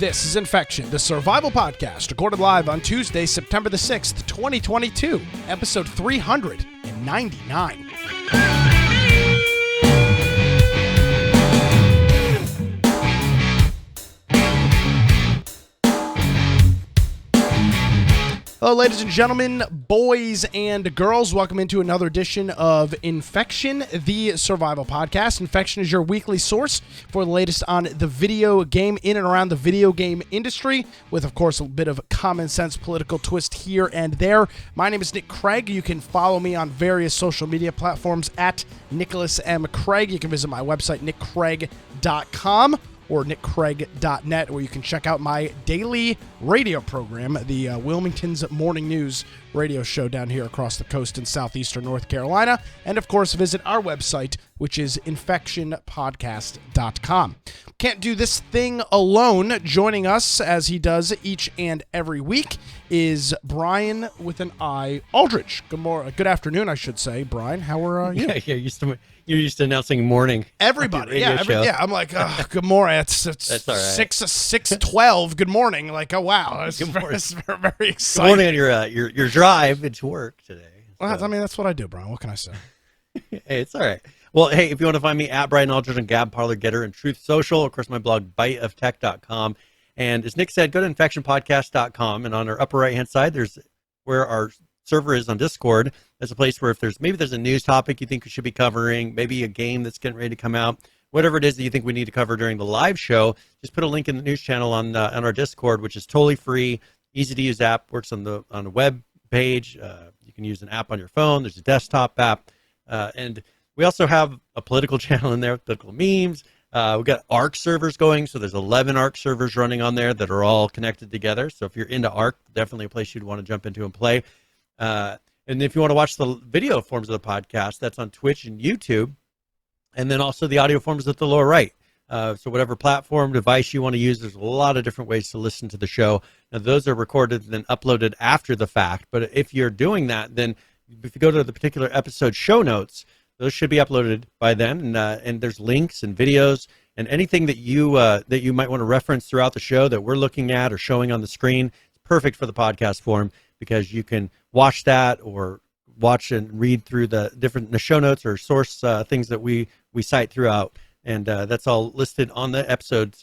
This is Infection, the survival podcast, recorded live on Tuesday, September the 6th, 2022, episode 399. Hello, ladies and gentlemen, boys and girls. Welcome into another edition of Infection, the survival podcast. Infection is your weekly source for the latest on the video game, in and around the video game industry, with, of course, a bit of common sense political twist here and there. My name is Nick Craig. You can follow me on various social media platforms at Nicholas M. Craig. You can visit my website, nickcraig.com. or nickcraig.net, where you can check out my daily radio program, the Wilmington's Morning News radio show down here across the coast in southeastern North Carolina. And, of course, visit our website, which is infectionpodcast.com. Can't do this thing alone. Joining us, as he does each and every week, is Brian with an I, Aldridge. Good afternoon, I should say. Brian, how are you? You're used to announcing morning. Everybody, yeah. I'm like, oh, good morning. It's That's all right. 6:12. Good morning. Like, oh wow, it's very exciting. Good morning on your drive into work today. So. Well, I mean, that's what I do, Brian. What can I say? Hey, it's all right. Well, hey, if you want to find me at Brian Aldridge on Gab, Parler, Getter, and Truth Social, of course, my blog, biteoftech.com. And as Nick said, go to infectionpodcast.com, and on our upper right-hand side, there's where our server is on Discord. That's a place where if there's a news topic you think we should be covering, maybe a game that's getting ready to come out, whatever it is that you think we need to cover during the live show, just put a link in the news channel on our Discord, which is totally free, easy to use app, works on the web page. You can use an app on your phone. There's a desktop app, and we also have a political channel in there with political memes. We've got ARC servers going, so there's 11 ARC servers running on there that are all connected together. So if you're into ARC, definitely a place you'd want to jump into and play. And if you want to watch the video forms of the podcast, that's on Twitch and YouTube. And then also the audio forms at the lower right. So whatever platform, device you want to use, there's a lot of different ways to listen to the show. Now, those are recorded and then uploaded after the fact. But if you're doing that, then if you go to the particular episode show notes, those should be uploaded by then. And there's links and videos and anything that you might want to reference throughout the show that we're looking at or showing on the screen. It's perfect for the podcast form, because you can watch that or watch and read through the show notes or source things that we cite throughout. And that's all listed on the episode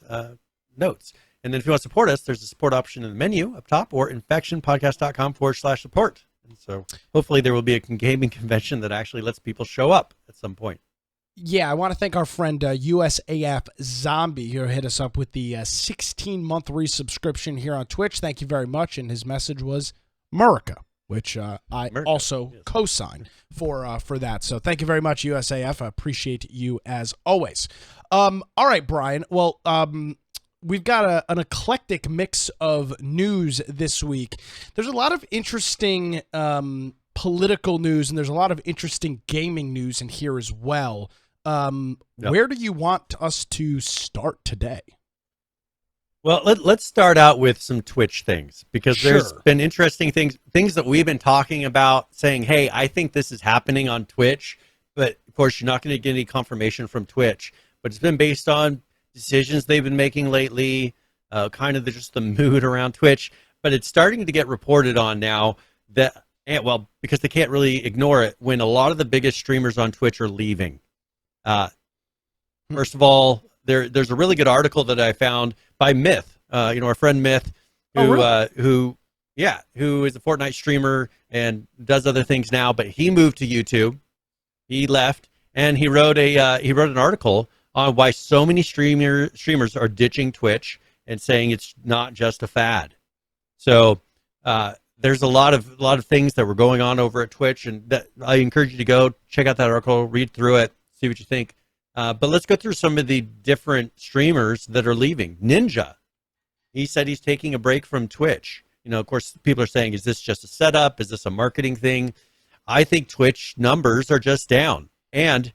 notes. And then if you want to support us, there's a support option in the menu up top, or infectionpodcast.com/support. And so hopefully there will be a gaming convention that actually lets people show up at some point. Yeah, I want to thank our friend USAF Zombie, who hit us up with the 16-month resubscription here on Twitch. Thank you very much. And his message was America, which I also co-sign for that. So thank you very much, USAF. I appreciate you as always. All right, Brian. Well, we've got an eclectic mix of news this week. There's a lot of interesting political news, and there's a lot of interesting gaming news in here as well. Where do you want us to start today? Well, let's start out with some Twitch things, because there's been interesting things that we've been talking about, saying, hey, I think this is happening on Twitch, but of course you're not going to get any confirmation from Twitch. But it's been based on decisions they've been making lately, kind of just the mood around Twitch. But it's starting to get reported on now that, because they can't really ignore it, when a lot of the biggest streamers on Twitch are leaving. First of all, there's a really good article that I found by Myth, our friend Myth, who is a Fortnite streamer and does other things now, but he moved to YouTube. He left, and he wrote an article on why so many streamers are ditching Twitch and saying it's not just a fad. So there's a lot of things that were going on over at Twitch, and that I encourage you to go check out that article, read through it, see what you think. But let's go through some of the different streamers that are leaving. Ninja, he said he's taking a break from Twitch. Of course, people are saying, is this just a setup? Is this a marketing thing? I think Twitch numbers are just down. And,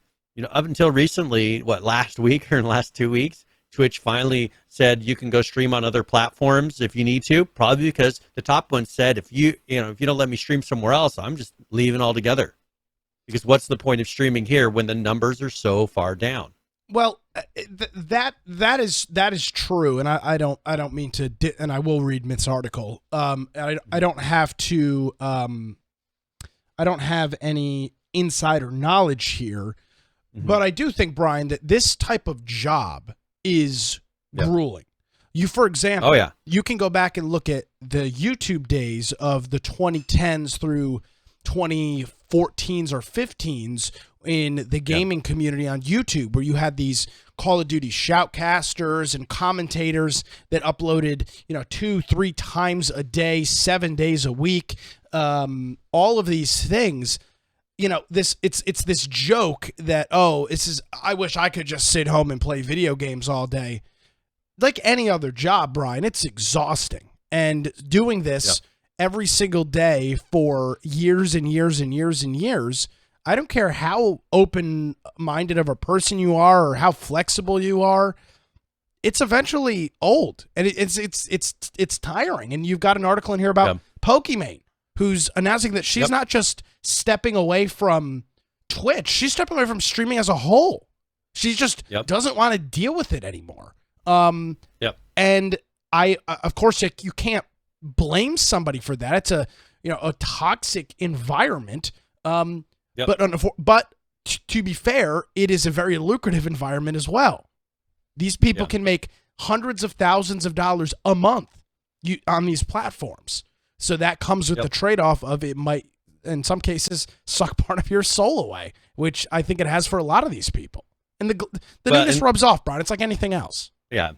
up until recently, last week or in the last 2 weeks, Twitch finally said you can go stream on other platforms if you need to, probably because the top one said, if you don't let me stream somewhere else, I'm just leaving altogether. Because what's the point of streaming here when the numbers are so far down? Well, that is true, and I don't mean to, and I will read Mitt's article. I don't have to. I don't have any insider knowledge here, but I do think, Brian, that this type of job is grueling. You, for example, you can go back and look at the YouTube days of the 2010s through 2014s or 15s in the gaming community on YouTube, where you had these Call of Duty shoutcasters and commentators that uploaded, 2-3 times a day, 7 days a week. All of these things, it's this joke that, I wish I could just sit home and play video games all day. Like any other job, Brian, it's exhausting. And doing this every single day for years and years and years and years, I don't care how open-minded of a person you are or how flexible you are, it's eventually old and it's tiring. And you've got an article in here about Pokimane, who's announcing that she's not just stepping away from Twitch, she's stepping away from streaming as a whole. She just doesn't want to deal with it anymore. And of course, you can't blame somebody for that. It's a toxic environment. But to be fair, it is a very lucrative environment as well. These people can make hundreds of thousands of dollars a month on these platforms. So that comes with the trade-off of it might, in some cases, suck part of your soul away, which I think it has for a lot of these people. And the newness rubs off, Brian. It's like anything else. Yeah.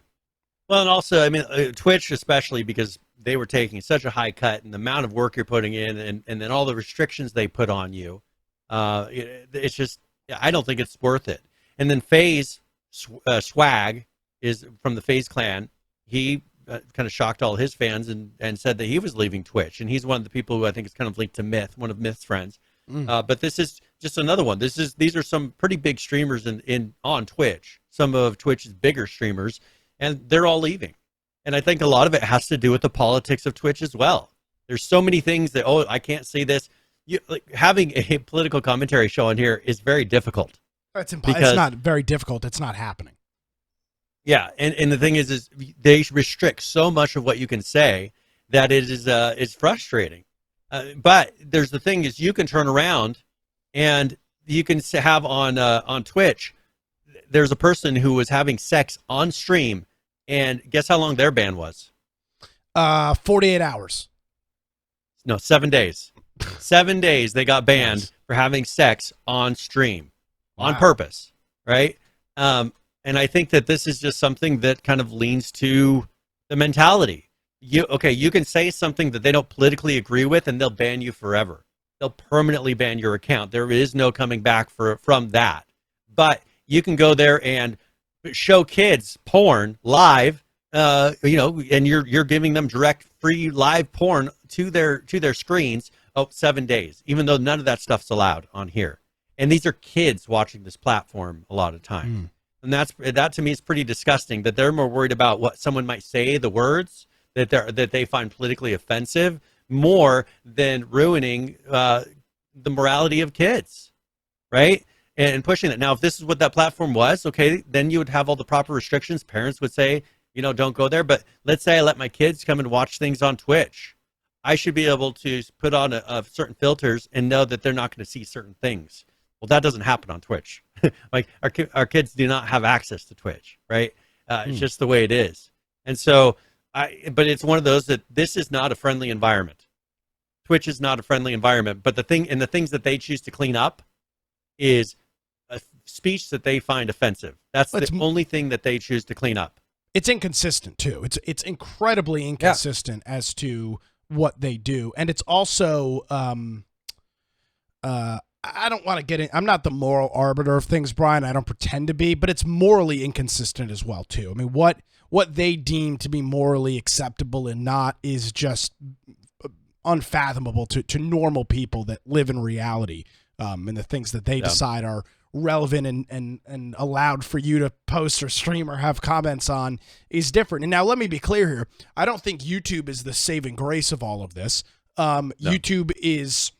Well, and also, I mean, Twitch especially, because they were taking such a high cut and the amount of work you're putting in and then all the restrictions they put on you. It's just, I don't think it's worth it. And then FaZe Swag is from the FaZe clan. He kind of shocked all his fans and said that he was leaving Twitch. And he's one of the people who I think is kind of linked to Myth, one of Myth's friends. But this is just another one. These are some pretty big streamers on Twitch, some of Twitch's bigger streamers, and they're all leaving. And I think a lot of it has to do with the politics of Twitch as well. There's so many things that, I can't say this. Having a political commentary show on here is very difficult. It's not very difficult. It's not happening. Yeah, and the thing is they restrict so much of what you can say that it is frustrating. But there's the thing is you can turn around and you can have on Twitch. There's a person who was having sex on stream, and guess how long their ban was? 48 hours. No, 7 days. 7 days they got banned for having sex on stream on purpose, right? And I think that this is just something that kind of leans to the mentality. You can say something that they don't politically agree with, and they'll ban you forever. They'll permanently ban your account. There is no coming back from that. But you can go there and show kids porn live, and you're giving them direct free live porn to their screens. 7 days, even though none of that stuff's allowed on here. And these are kids watching this platform a lot of time. And that to me is pretty disgusting, that they're more worried about what someone might say, the words that they find politically offensive, more than ruining the morality of kids, right? And pushing it. Now, if this is what that platform was, okay, then you would have all the proper restrictions. Parents would say, don't go there. But let's say I let my kids come and watch things on Twitch. I should be able to put on certain filters and know that they're not going to see certain things. Well, that doesn't happen on Twitch. Like our kids do not have access to Twitch, right? It's just the way it is. And so, but it's one of those that this is not a friendly environment. Twitch is not a friendly environment. But the things that they choose to clean up is a speech that they find offensive. That's the only thing that they choose to clean up. It's inconsistent too. It's incredibly inconsistent as to what they do. And it's also I don't want to get in, I'm not the moral arbiter of things, Brian. I don't pretend to be, but it's morally inconsistent as well too. I mean, what they deem to be morally acceptable and not is just unfathomable to normal people that live in reality. And the things that they decide are relevant and allowed for you to post or stream or have comments on is different. And now let me be clear here. I don't think YouTube is the saving grace of all of this. No. YouTube is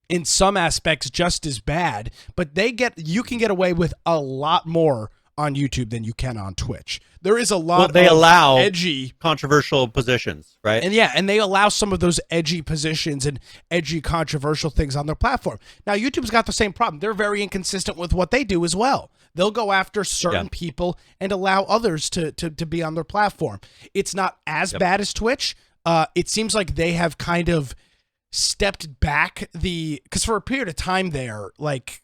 in some aspects just as bad, but you can get away with a lot more on YouTube than you can on Twitch. There is a lot well, they of allow edgy controversial positions, right? and they allow some of those edgy positions and edgy controversial things on their platform. Now, YouTube's got the same problem. They're very inconsistent with what they do as well. They'll go after certain people and allow others to be on their platform. It's not as bad as Twitch. It seems like they have kind of stepped back because for a period of time there, like,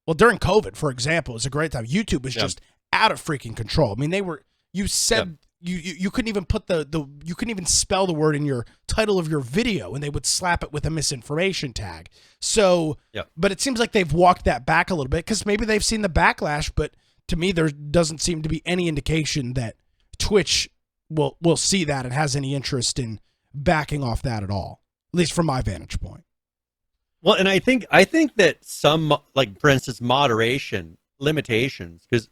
well, during COVID, for example, it was a great time. YouTube was just out of freaking control. I mean, you said you couldn't even put you couldn't even spell the word in your title of your video, and they would slap it with a misinformation tag. So, but it seems like they've walked that back a little bit because maybe they've seen the backlash. But to me, there doesn't seem to be any indication that Twitch will see that and has any interest in backing off that at all, at least from my vantage point. Well, and I think that some, like, for instance, moderation limitations, because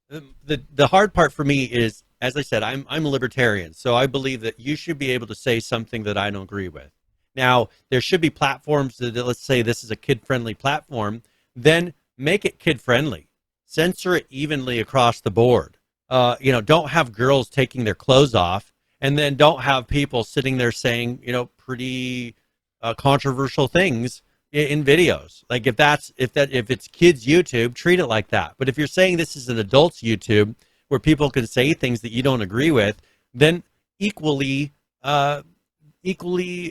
the hard part for me is, as I said, I'm a libertarian, so I believe that you should be able to say something that I don't agree with. Now, there should be platforms that, let's say this is a kid-friendly platform, then make it kid-friendly. Censor it evenly across the board. Don't have girls taking their clothes off, and then don't have people sitting there saying, pretty controversial things in videos. Like, if it's kids YouTube, treat it like that. But if you're saying this is an adults YouTube where people can say things that you don't agree with, then equally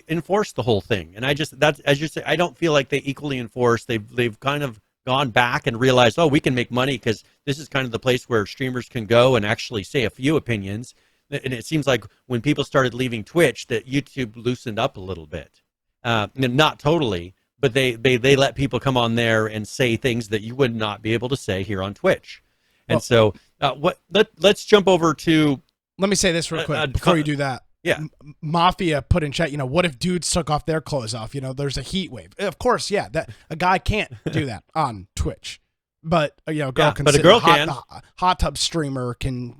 enforce the whole thing. And that's, as you say, I don't feel like they equally enforce. They've kind of gone back and realized, we can make money because this is kind of the place where streamers can go and actually say a few opinions. And it seems like when people started leaving Twitch, that YouTube loosened up a little bit. Not totally, but they let people come on there and say things that you would not be able to say here on Twitch. And let's jump over to. Let me say this real quick before you do that. Yeah. Mafia put in chat, what if dudes took off their clothes off? There's a heat wave. Of course, that a guy can't do that on Twitch. But a girl can. But a girl can. Hot tub streamer can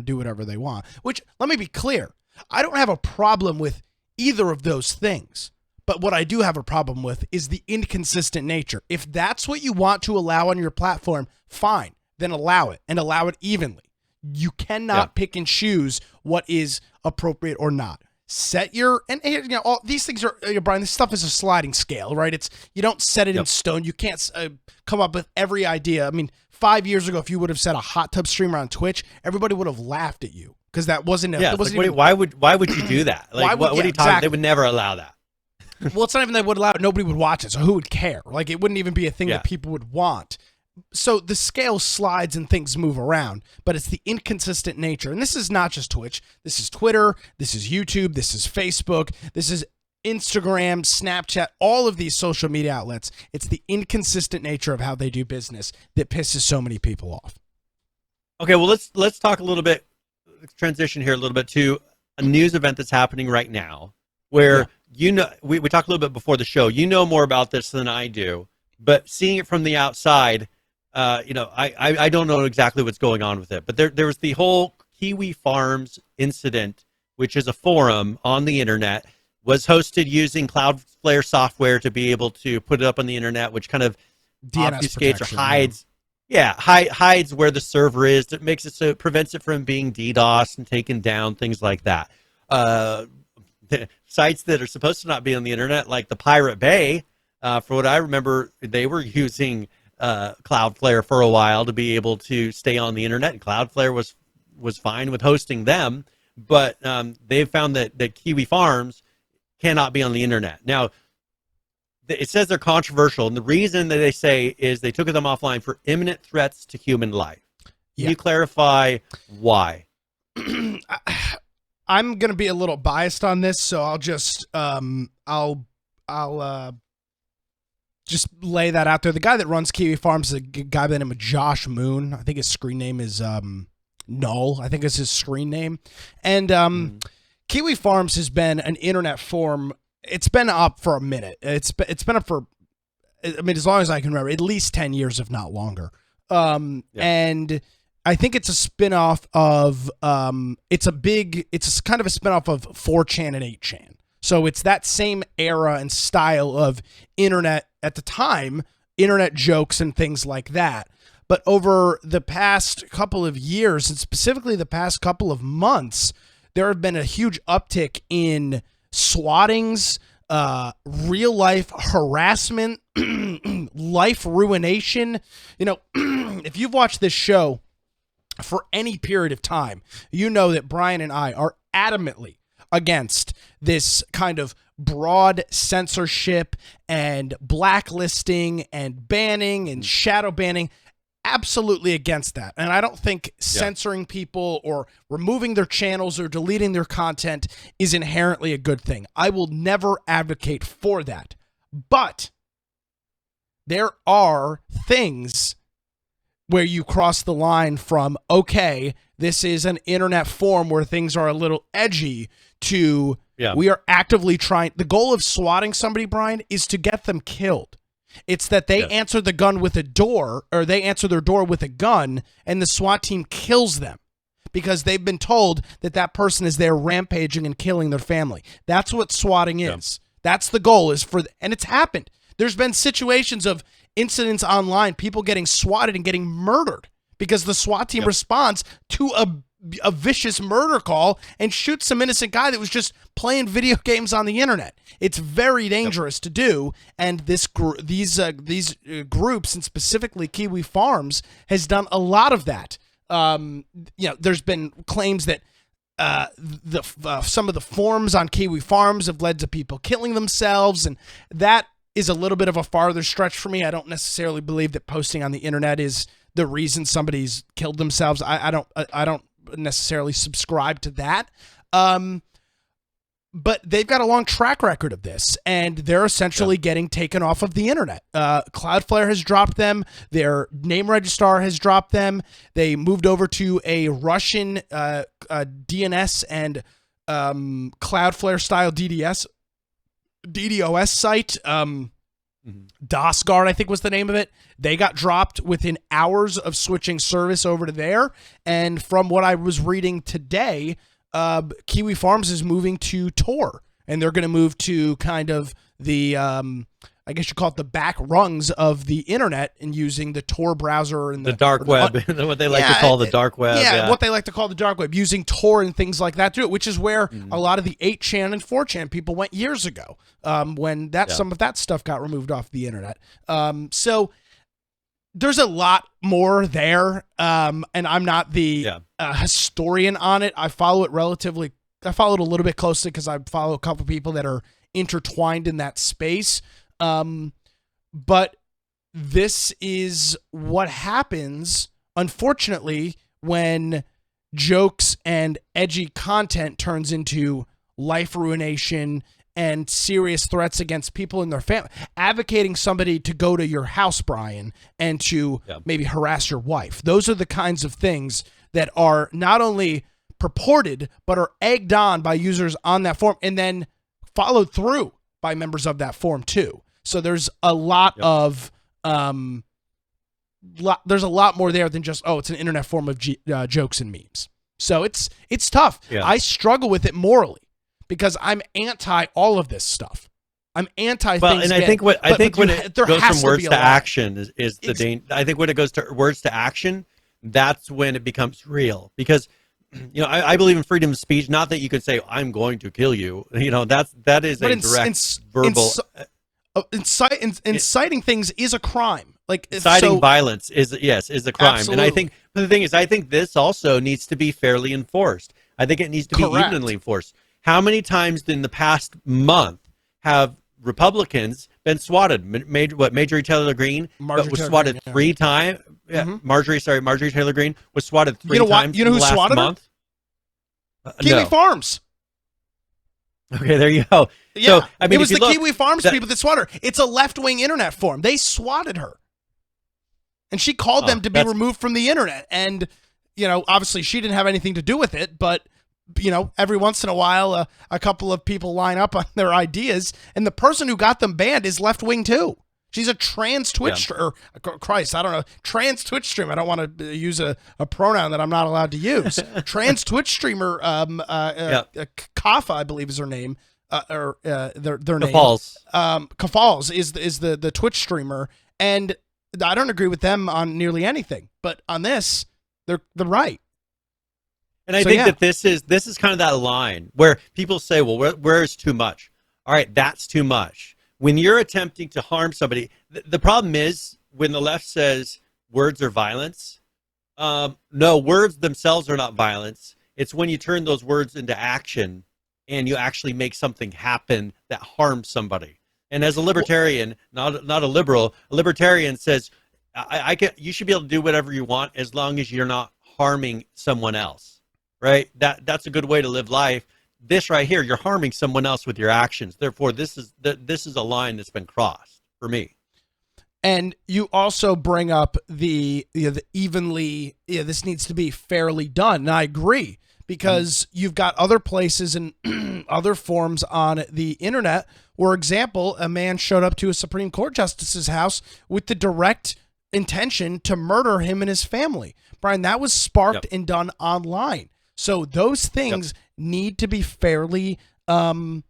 do whatever they want. Which, let me be clear, I don't have a problem with either of those things. But what I do have a problem with is the inconsistent nature. If that's what you want to allow on your platform, fine, then allow it, and allow it evenly. You cannot pick and choose what is appropriate or not. Set your, and all these things are, Brian, this stuff is a sliding scale, right? You don't set it in stone. You can't come up with every idea. I mean, 5 years ago, if you would have said a hot tub streamer on Twitch, everybody would have laughed at you because that wasn't. Why would you do that? Like, what are you talking? Exactly. They would never allow that. Well, it's not even they would allow it. Nobody would watch it, so who would care? Like, it wouldn't even be a thing that people would want. So the scale slides and things move around, but it's the inconsistent nature. And this is not just Twitch. This is Twitter. This is YouTube. This is Facebook. This is Instagram, Snapchat, all of these social media outlets. It's the inconsistent nature of how they do business that pisses so many people off. Okay, well, let's talk a little bit, transition here a little bit to a news event that's happening right now where, we talked a little bit before the show. You know more about this than I do, but seeing it from the outside, I don't know exactly what's going on with it. But there was the whole Kiwi Farms incident, which is a forum on the internet, was hosted using Cloudflare software to be able to put it up on the internet, which kind of obfuscates or hides. Hides where the server is. It makes it so it prevents it from being DDoS and taken down, things like that. Sites that are supposed to not be on the internet, like the Pirate Bay, for what I remember, they were using Cloudflare for a while to be able to stay on the internet. And Cloudflare was fine with hosting them, but they found that Kiwi Farms cannot be on the internet. Now, it says they're controversial, and the reason that they say is they took them offline for imminent threats to human life. Can you clarify why? I'm going to be a little biased on this, so I'll just just lay that out there. The guy that runs Kiwi Farms is a guy by the name of Josh Moon. I think his screen name is Null. I think is his screen name. And Kiwi Farms has been an internet forum. It's been up for a minute. It's been up for, as long as I can remember, at least 10 years, if not longer. And I think it's a spinoff of it's kind of a spinoff of 4chan and 8chan. So it's that same era and style of internet at the time, internet jokes and things like that. but over the past couple of years, and specifically the past couple of months, there have been a huge uptick in swattings, real life harassment, life ruination. You know, if you've watched this show for any period of time, you know that Brian and I are adamantly against this kind of broad censorship and blacklisting and banning and shadow banning. Absolutely against that. And I don't think censoring people or removing their channels or deleting their content is inherently a good thing. I will never advocate for that. But there are things where you cross the line from, okay, this is an internet forum where things are a little edgy, to we are actively trying. The goal of swatting somebody, Brian, is to get them killed. It's that they answer the gun with a door, or they answer their door with a gun, and the SWAT team kills them because they've been told that that person is there rampaging and killing their family. That's what swatting is. That's the goal, and it's happened. There's been situations of incidents online, people getting swatted and getting murdered because the SWAT team responds to a vicious murder call and shoots some innocent guy that was just playing video games on the internet. It's very dangerous to do, and these groups, and specifically Kiwi Farms, has done a lot of that. There's been claims that some of the forums on Kiwi Farms have led to people killing themselves, and that is a little bit of a farther stretch for me. I don't necessarily believe that posting on the internet is the reason somebody's killed themselves. I don't necessarily subscribe to that. But they've got a long track record of this, and they're essentially getting taken off of the internet. Cloudflare has dropped them. Their name registrar has dropped them. They moved over to a Russian DNS and Cloudflare-style DDoS site. DOSGuard, I think, was the name of it. They got dropped within hours of switching service over to there. And from what I was reading today, Kiwi Farms is moving to Tor, and they're going to move to kind of the, I guess you call it the back rungs of the internet, and using the Tor browser and the dark web, what they like to call the dark web. Yeah, what they like to call the dark web, using Tor and things like that to do it, which is where a lot of the 8chan and 4chan people went years ago, when some of that stuff got removed off the internet. So there's a lot more there, and I'm not the historian on it. I follow it a little bit closely because I follow a couple people that are intertwined in that space. But this is what happens, unfortunately, when jokes and edgy content turns into life ruination and serious threats against people in their family. Advocating somebody to go to your house, Brian, and to maybe harass your wife. Those are the kinds of things that are not only purported, but are egged on by users on that forum and then followed through by members of that forum too. So there's a lot of there's a lot more there than just, it's an internet forum of jokes and memes. So it's tough. I struggle with it morally because I'm anti all of this stuff. I'm anti things. And I think when it goes from words to action is the danger. I think when it goes to words to action, that's when it becomes real. Because I believe in freedom of speech. Not that you could say I'm going to kill you. That is a direct verbal. Inciting things is a crime. Like inciting violence is a crime. Absolutely. And I think the thing is, I think this also needs to be fairly enforced. I think it needs to be evenly enforced. How many times in the past month have Republicans been swatted? Marjorie Taylor Greene was swatted 3 times. Marjorie Taylor Greene was swatted 3 times. You know who swatted month? Kiwi Farms. Okay, there you go. Yeah, so, I mean, it was the Kiwi Farms people that swatted her. It's a left-wing internet forum. They swatted her. And she called them to be removed from the internet. And, obviously she didn't have anything to do with it, but every once in a while, a couple of people line up on their ideas, and the person who got them banned is left-wing too. She's a trans Twitch, trans Twitch streamer. I don't want to use a pronoun that I'm not allowed to use. Trans Twitch streamer, Kafa, I believe is her name, or their name. Kafals. Kafals is the Twitch streamer, and I don't agree with them on nearly anything, but on this, they're right. And I think that this is kind of that line where people say, well, where is too much? All right, that's too much. When you're attempting to harm somebody, the problem is when the left says words are violence. No, words themselves are not violence. It's when you turn those words into action and you actually make something happen that harms somebody. And as a libertarian, not a liberal, a libertarian says, you should be able to do whatever you want as long as you're not harming someone else. Right? That's a good way to live life. This right here, you're harming someone else with your actions. Therefore, this is a line that's been crossed for me. And you also bring up the evenly, this needs to be fairly done. And I agree, because you've got other places and other forms on the internet where, example, a man showed up to a Supreme Court justice's house with the direct intention to murder him and his family. Brian, that was sparked and done online. So those things need to be fairly done,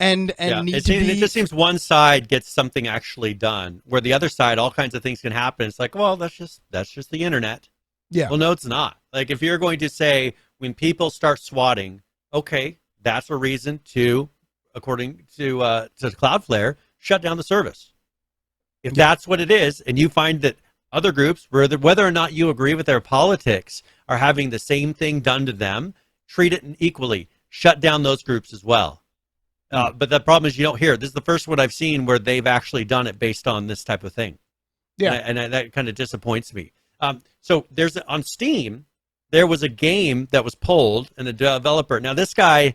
and need to be. It just seems one side gets something actually done, where the other side, all kinds of things can happen. It's like, well, that's just the internet. Yeah. Well, no, it's not. Like, if you're going to say when people start swatting, okay, that's a reason to, according to Cloudflare, shut down the service. If that's what it is, and you find that other groups, whether or not you agree with their politics, are having the same thing done to them, treat it equally. Shut down those groups as well. But the problem is you don't hear. This is the first one I've seen where they've actually done it based on this type of thing. Yeah, and that kind of disappoints me. So on Steam, there was a game that was pulled, and the developer. Now this guy,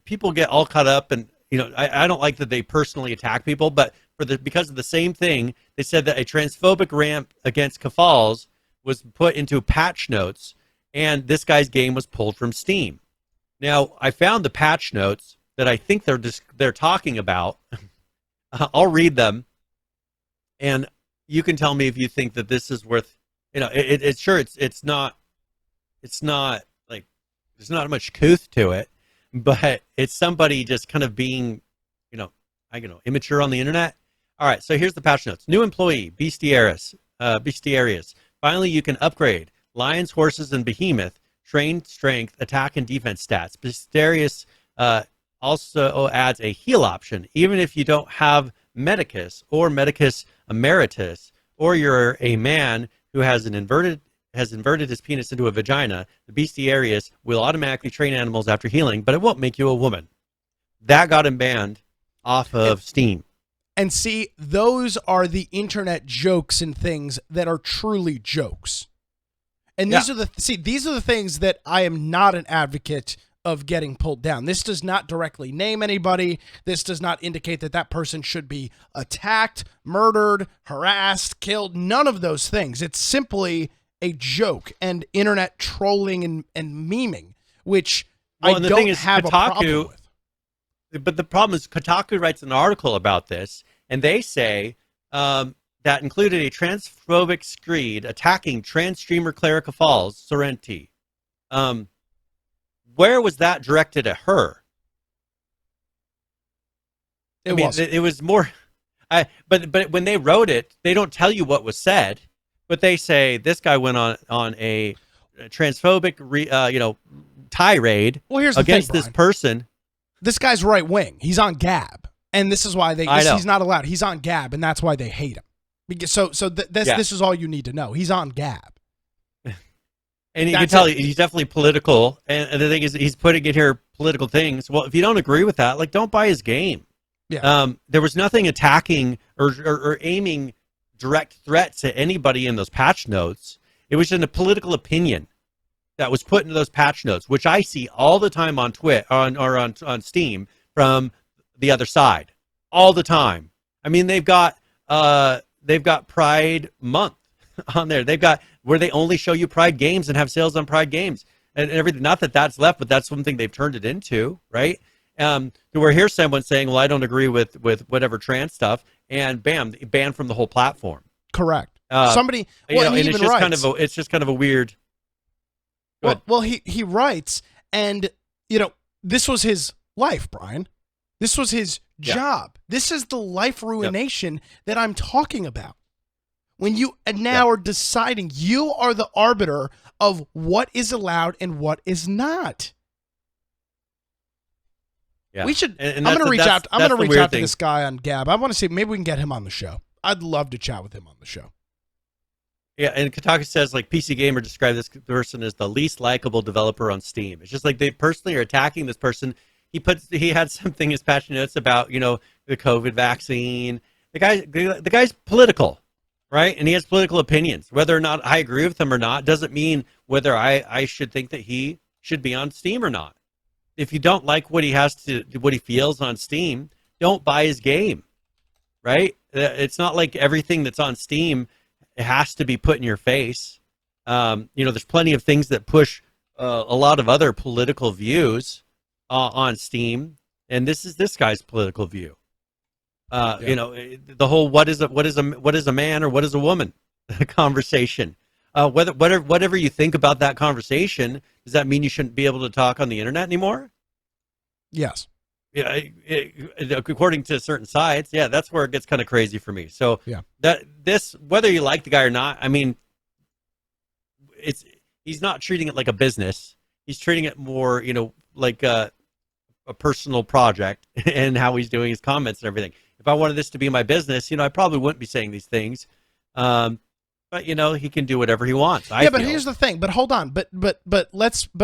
people get all caught up, and I don't like that they personally attack people, but because of the same thing, they said that a transphobic rant against kafals was put into patch notes, and this guy's game was pulled from Steam. Now, I found the patch notes that I think they're talking about. I'll read them, and you can tell me if you think that this is worth. It's not like there's not much couth to it, but it's somebody just kind of being, immature on the internet. All right, so here's the patch notes. New employee, Bestiarius. Finally, you can upgrade lions, horses, and behemoth. Trained strength, attack, and defense stats. Bestiarius also adds a heal option. Even if you don't have Medicus or Medicus Emeritus, or you're a man who has inverted his penis into a vagina, the Bestiarius will automatically train animals after healing, but it won't make you a woman. That got him banned off of Steam. And see, those are the internet jokes and things that are truly jokes. And these are the things that I am not an advocate of getting pulled down. This does not directly name anybody. This does not indicate that that person should be attacked, murdered, harassed, killed. None of those things. It's simply a joke and internet trolling and memeing, which I don't have a problem with. But the problem is Kotaku writes an article about this, and they say that included a transphobic screed attacking trans streamer Clerica Falls, Sorrenti. Where was that directed at her? It was more. But when they wrote it, they don't tell you what was said, but they say this guy went on a transphobic tirade against this person. This guy's right wing. He's on Gab, and this is why he's not allowed. He's on Gab, and that's why they hate him. Because this is all you need to know. He's on Gab, and you can tell he's definitely political. And the thing is, he's putting in here political things. Well, if you don't agree with that, don't buy his game. Yeah. There was nothing attacking or aiming direct threats at anybody in those patch notes. It was just a political opinion that was put into those patch notes, which I see all the time on on Steam from the other side, all the time. I mean, they've got Pride Month on there. They've got where they only show you Pride games and have sales on Pride games and everything. Not that that's left, but that's something they've turned it into, right? Where here's someone saying, "Well, I don't agree with whatever trans stuff," and bam, banned from the whole platform. Correct. Somebody, and it's just kind of a weird. Well, he writes, and this was his life, Brian. This was his job. This is the life ruination that I'm talking about. When you now are deciding, you are the arbiter of what is allowed and what is not. Yeah. We should. And I'm going to reach out. I'm going to reach out to thing. this guy on Gab. I want to see. Maybe we can get him on the show. I'd love to chat with him on the show. Yeah, and Kotaku says, like, PC Gamer described this person as the least likable developer on Steam. It's just like they personally are attacking this person. He had something in his patch notes about, you know, the COVID vaccine. The guy's political, right? And he has political opinions. Whether or not I agree with him or not doesn't mean whether I should think that he should be on Steam or not. If you don't like what he feels on Steam, don't buy his game, right? It's not like everything that's on Steam has to be put in your face. You know, there's plenty of things that push a lot of other political views on Steam, and this is this guy's political view. You know, the whole what is a man or what is a woman conversation. Whatever you think about that conversation, does that mean you shouldn't be able to talk on the internet anymore? Yes. Yeah, according to certain sites, that's where it gets kind of crazy for me. So whether you like the guy or not, I mean, he's not treating it like a business. He's treating it more, you know, like a personal project, and how he's doing his comments and everything. If I wanted this to be my business, you know, I probably wouldn't be saying these things. But you know, he can do whatever he wants. But here's the thing. But hold on. But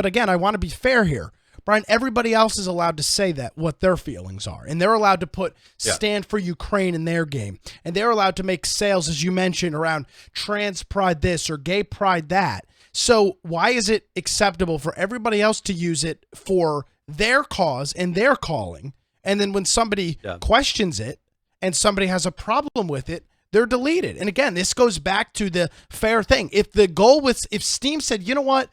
again, I want to be fair here. Brian, everybody else is allowed to say that, what their feelings are. And they're allowed to stand for Ukraine in their game. And they're allowed to make sales, as you mentioned, around trans pride this or gay pride that. So why is it acceptable for everybody else to use it for their cause and their calling? And then when somebody questions it and somebody has a problem with it, they're deleted. And again, this goes back to the fair thing. If the goal was, if Steam said, you know what,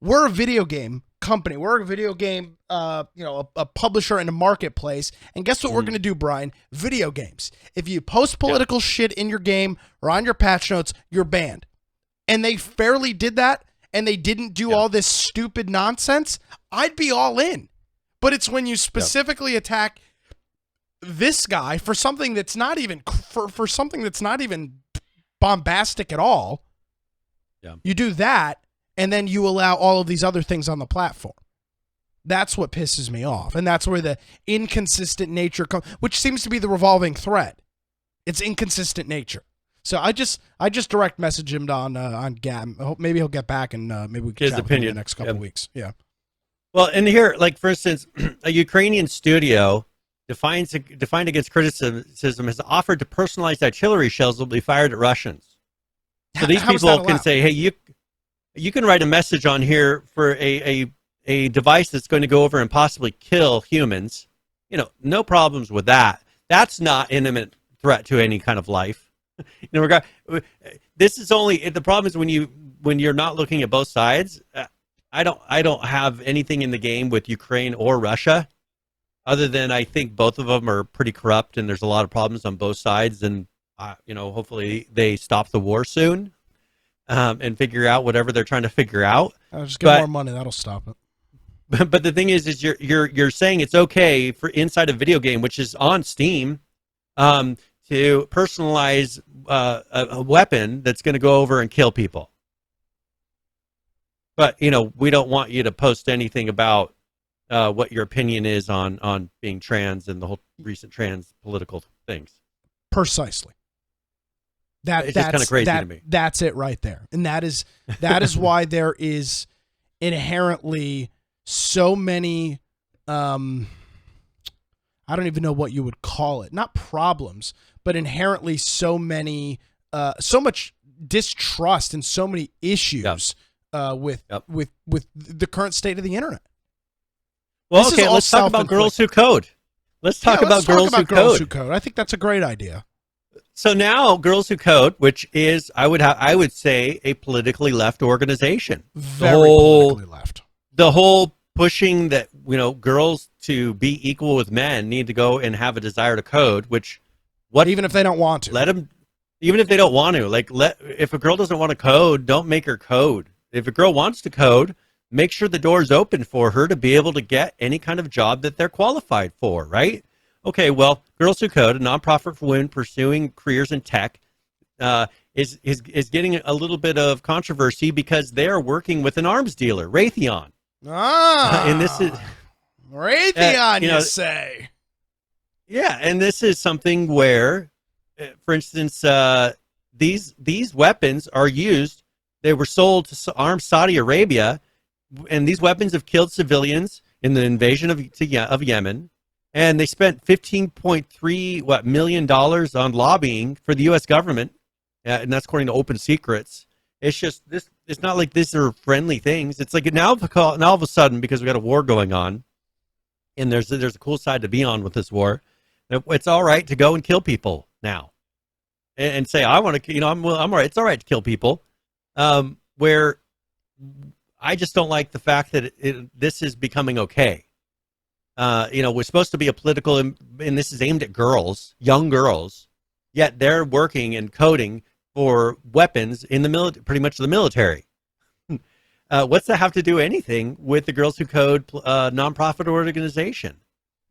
we're a video game company, we're a video game, you know, a publisher and a marketplace, and guess what we're going to do, Brian? Video games. If you post political shit in your game or on your patch notes, you're banned. And they fairly did that, and they didn't do all this stupid nonsense, I'd be all in. But it's when you specifically attack this guy for something that's not even for something that's not even bombastic at all. Yeah. You do that, and then you allow all of these other things on the platform. That's what pisses me off, and that's where the inconsistent nature comes, which seems to be the revolving thread. It's inconsistent nature. So I just direct message him on Gab. I hope maybe he'll get back, and maybe we can chat with him in the next couple of weeks. Yeah. Well, and here, like for instance, a Ukrainian studio defined against criticism has offered to personalized artillery shells that will be fired at Russians. So these people can say, hey, you can write a message on here for a device that's going to go over and possibly kill humans. You know, no problems with that. That's not imminent threat to any kind of life. You know, this is only the problem is when you're not looking at both sides. I don't have anything in the game with Ukraine or Russia, other than I think both of them are pretty corrupt and there's a lot of problems on both sides. And you know, hopefully they stop the war soon and figure out whatever they're trying to figure out. Just get more money, that'll stop it. But the thing is you're saying it's okay for inside a video game, which is on Steam, to personalize a weapon that's going to go over and kill people. But, you know, we don't want you to post anything about what your opinion is on being trans and the whole recent trans political things. Precisely. It's just kind of crazy to me. That's it right there. And that is why there is inherently so many, I don't even know what you would call it. Not problems, but inherently so many, so much distrust and so many issues. With the current state of the internet. Well, okay, let's talk about girls who code. Let's talk about girls who code. I think that's a great idea. So now, Girls Who Code, which is I would say a politically left organization. Very politically left. The whole pushing that, you know, girls to be equal with men need to go and have a desire to code, even if they don't want to. Let them, even if they don't want to. Like, if a girl doesn't want to code, don't make her code. If a girl wants to code, make sure the door's open for her to be able to get any kind of job that they're qualified for, right? Okay, well, Girls Who Code, a nonprofit for women pursuing careers in tech, is getting a little bit of controversy because they are working with an arms dealer, Raytheon. And this is Raytheon, you know, say? yeah, and this is something where, for instance, these weapons are used. They were sold to arm Saudi Arabia, and these weapons have killed civilians in the invasion of Yemen. And they spent $15.3 million on lobbying for the U.S. government, and that's according to Open Secrets. It's just this. It's not like these are friendly things. It's like now all of a sudden, because we got a war going on, and there's a cool side to be on with this war. It's all right to go and kill people now, and say I want to. I'm all right. It's all right to kill people. Where I just don't like the fact that this is becoming okay. We're supposed to be a political, and this is aimed at girls, young girls, yet they're working and coding for weapons in the military, pretty much the military. What's that have to do anything with the Girls Who Code nonprofit organization?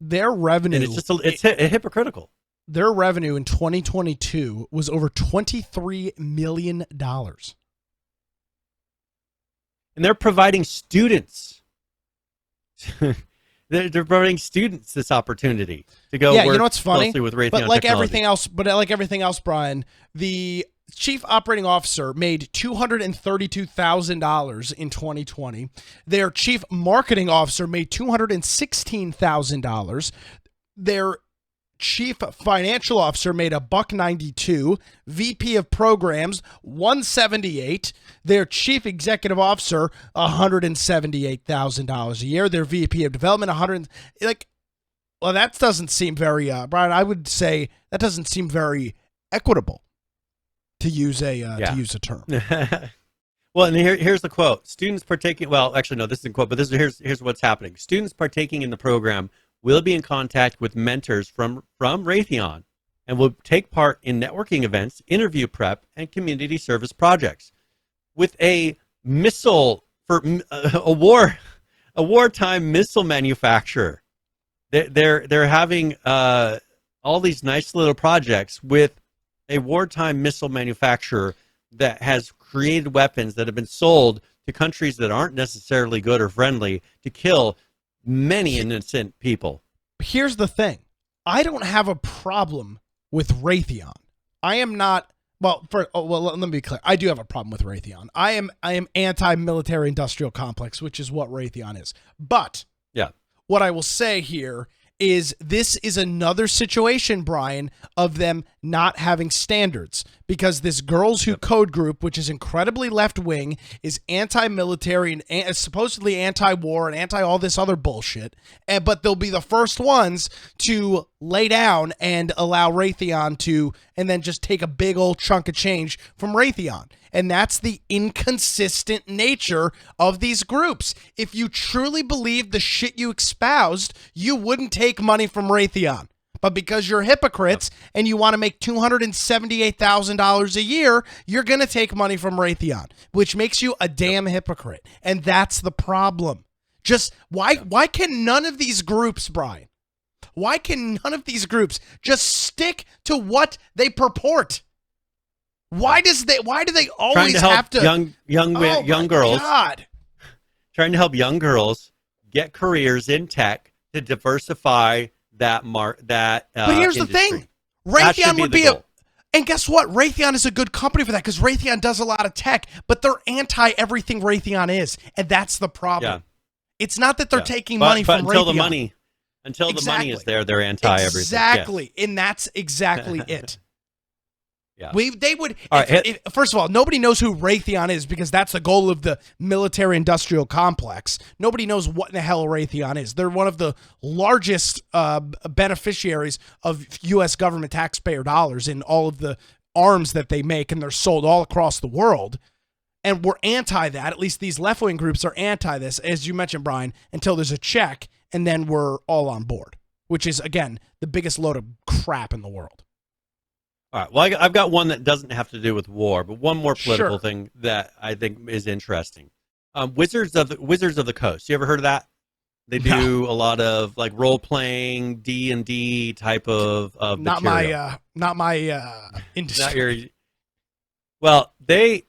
Their revenue, and it's hypocritical. Their revenue in 2022 was over $23 million. And they're providing students. They're providing students this opportunity to go work what's funny? Closely with Raytheon but like Technologies. everything else, Brian, the chief operating officer made $232,000 in 2020. Their chief marketing officer made $216,000. Their chief financial officer made $192. VP of programs $178. Their chief executive officer $178,000 a year. Their VP of development well, that doesn't seem very Brian. I would say that doesn't seem very equitable, to use a term. Well, and here's the quote: students partaking. Well, actually, no, this isn't a quote, but here's what's happening. Students partaking in the program will be in contact with mentors from Raytheon and will take part in networking events, interview prep, and community service projects. With a missile for a wartime missile manufacturer, they're having all these nice little projects with a wartime missile manufacturer that has created weapons that have been sold to countries that aren't necessarily good or friendly to kill many innocent people. Here's the thing. I don't have a problem with Raytheon. I am not, let me be clear. I do have a problem with Raytheon. I am anti-military industrial complex, which is what Raytheon is. But yeah, what I will say here is this is another situation, Brian, of them not having standards, because this Girls Who Code group, which is incredibly left-wing, is anti-military and supposedly anti-war and anti-all this other bullshit, but they'll be the first ones to lay down and allow Raytheon to, and then just take a big old chunk of change from Raytheon. And that's the inconsistent nature of these groups. If you truly believed the shit you espoused, you wouldn't take money from Raytheon. But because you're hypocrites and you want to make $278,000 a year, you're going to take money from Raytheon, which makes you a damn hypocrite. And that's the problem. Just why can none of these groups, Brian, why can none of these groups just stick to what they purport? Why do they always have to young girls? God. Trying to help young girls get careers in tech to diversify that But here's industry. the thing. Raytheon would be and guess what? Raytheon is a good company for that, because Raytheon does a lot of tech, but they're anti everything Raytheon is, and that's the problem. Yeah. It's not that they're taking money from Raytheon. Until the money is there, they're anti everything. Exactly, yes. And that's exactly it. Yeah. They would. First of all, nobody knows who Raytheon is, because that's the goal of the military-industrial complex. Nobody knows what in the hell Raytheon is. They're one of the largest beneficiaries of U.S. government taxpayer dollars in all of the arms that they make, and they're sold all across the world. And we're anti that. At least these left-wing groups are anti this, as you mentioned, Brian, until there's a check, and then we're all on board, which is, again, the biggest load of crap in the world. All right. Well, I've got one that doesn't have to do with war, but one more political thing that I think is interesting. Wizards of the Coast. You ever heard of that? They do a lot of like role playing, D&D type of Not material. my industry. Not your. Well, they